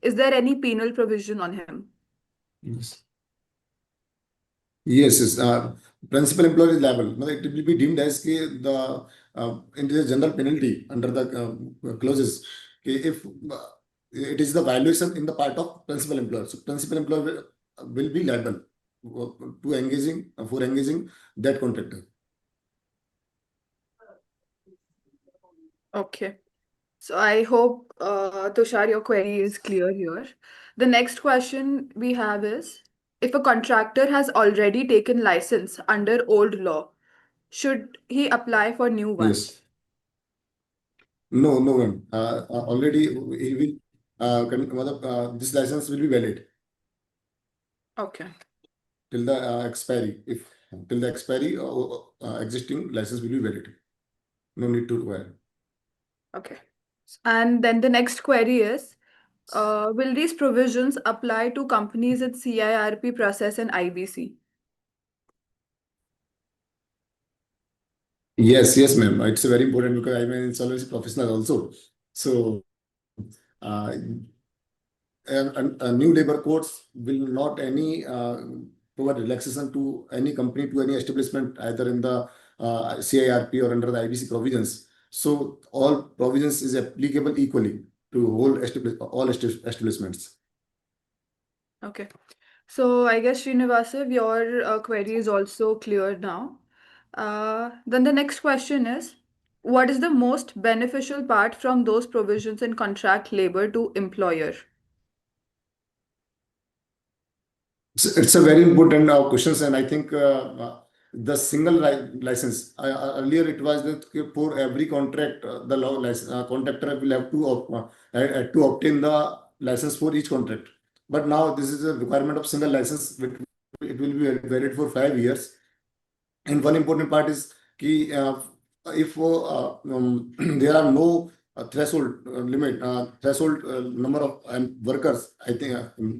is there any penal provision on him? Yes. Yes, yes. Principal employer is liable. No, it will be deemed as the it is a general penalty under the clauses. If it is the violation in the part of principal employer, so principal employer will be liable to engaging for engaging that contractor. Okay. So I hope, Tushar, your query is clear here. The next question we have is, if a contractor has already taken license under old law, should he apply for new one? Yes. No, no one. Already he will. This license will be valid Okay. till the expiry. If till the expiry, existing license will be valid. No need to require. Okay. And then the next query is, will these provisions apply to companies with CIRP process and IBC? Yes, yes, ma'am. It's very important because I'm an insolvency professional also. So, new labor codes will not any provide relaxation to any company, to any establishment, either in the CIRP or under the IBC provisions. So, all provisions is applicable equally to all establishments. Okay. So I guess Srinivasav, your query is also clear now. Then the next question is, what is the most beneficial part from those provisions in contract labor to employer? It's a very important questions, and I think the single license earlier it was that for every contract the law license, contractor will have to had to obtain the license for each contract. But now this is a requirement of single license. It will be valid for 5 years. And one important part is कि if there are no threshold limit, threshold number of workers, I think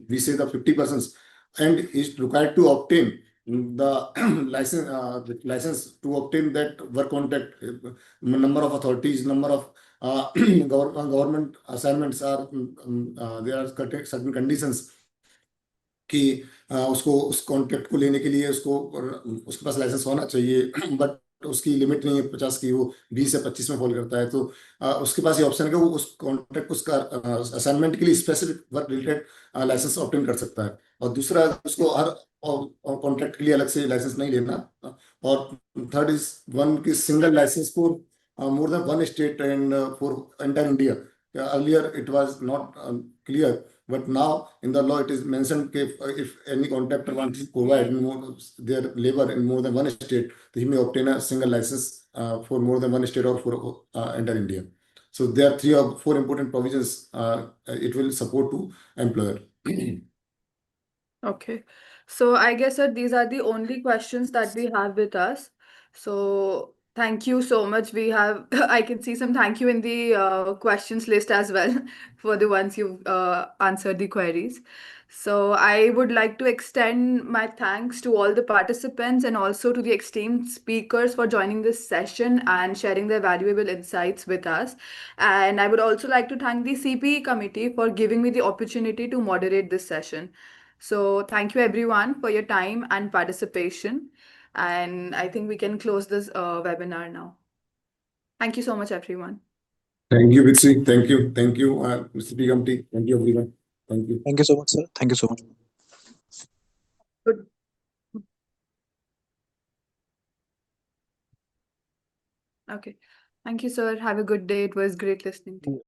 we say the 50%, and is required to obtain the license to obtain that work contract. Number of authorities, number of government assignments are there are certain conditions कि उसको उस contract को लेने के लिए उसके पास licence होना चाहिए बट उसकी लिमिट नहीं है 50 की, वो 20 या 25 में फॉल करता है, तो उसके पास ये ऑप्शन है कि वो उस कॉन्ट्रैक्ट उसका असाइनमेंट के लिए specific work related licence obtain कर सकता है। और दूसरा उसको हर कॉन्ट्रैक्ट के लिए अलग से लाइसेंस नहीं लेना। और थर्ड इज वन की single licence for more than one state and for entire India. Earlier it was not clear, but now in the law it is mentioned that if any contractor wants to provide their labor in more than one state, he may obtain a single license for more than one state or for entire India. So there are 3 or 4 important provisions it will support to employer. Okay. So I guess that these are the only questions that we have with us. So thank you so much. We have, I can see some thank you in the questions list as well for the ones you've answered the queries. So I would like to extend my thanks to all the participants and also to the esteemed speakers for joining this session and sharing their valuable insights with us. And I would also like to thank the CPE committee for giving me the opportunity to moderate this session. So thank you everyone for your time and participation. And I think we can close this webinar now. Thank you so much, everyone. Thank you, Vitsi. Thank you, Mr. P. Committee. Thank you, everyone. Thank you. Thank you so much, sir. Thank you so much. Good. Okay. Thank you, sir. Have a good day. It was great listening to you.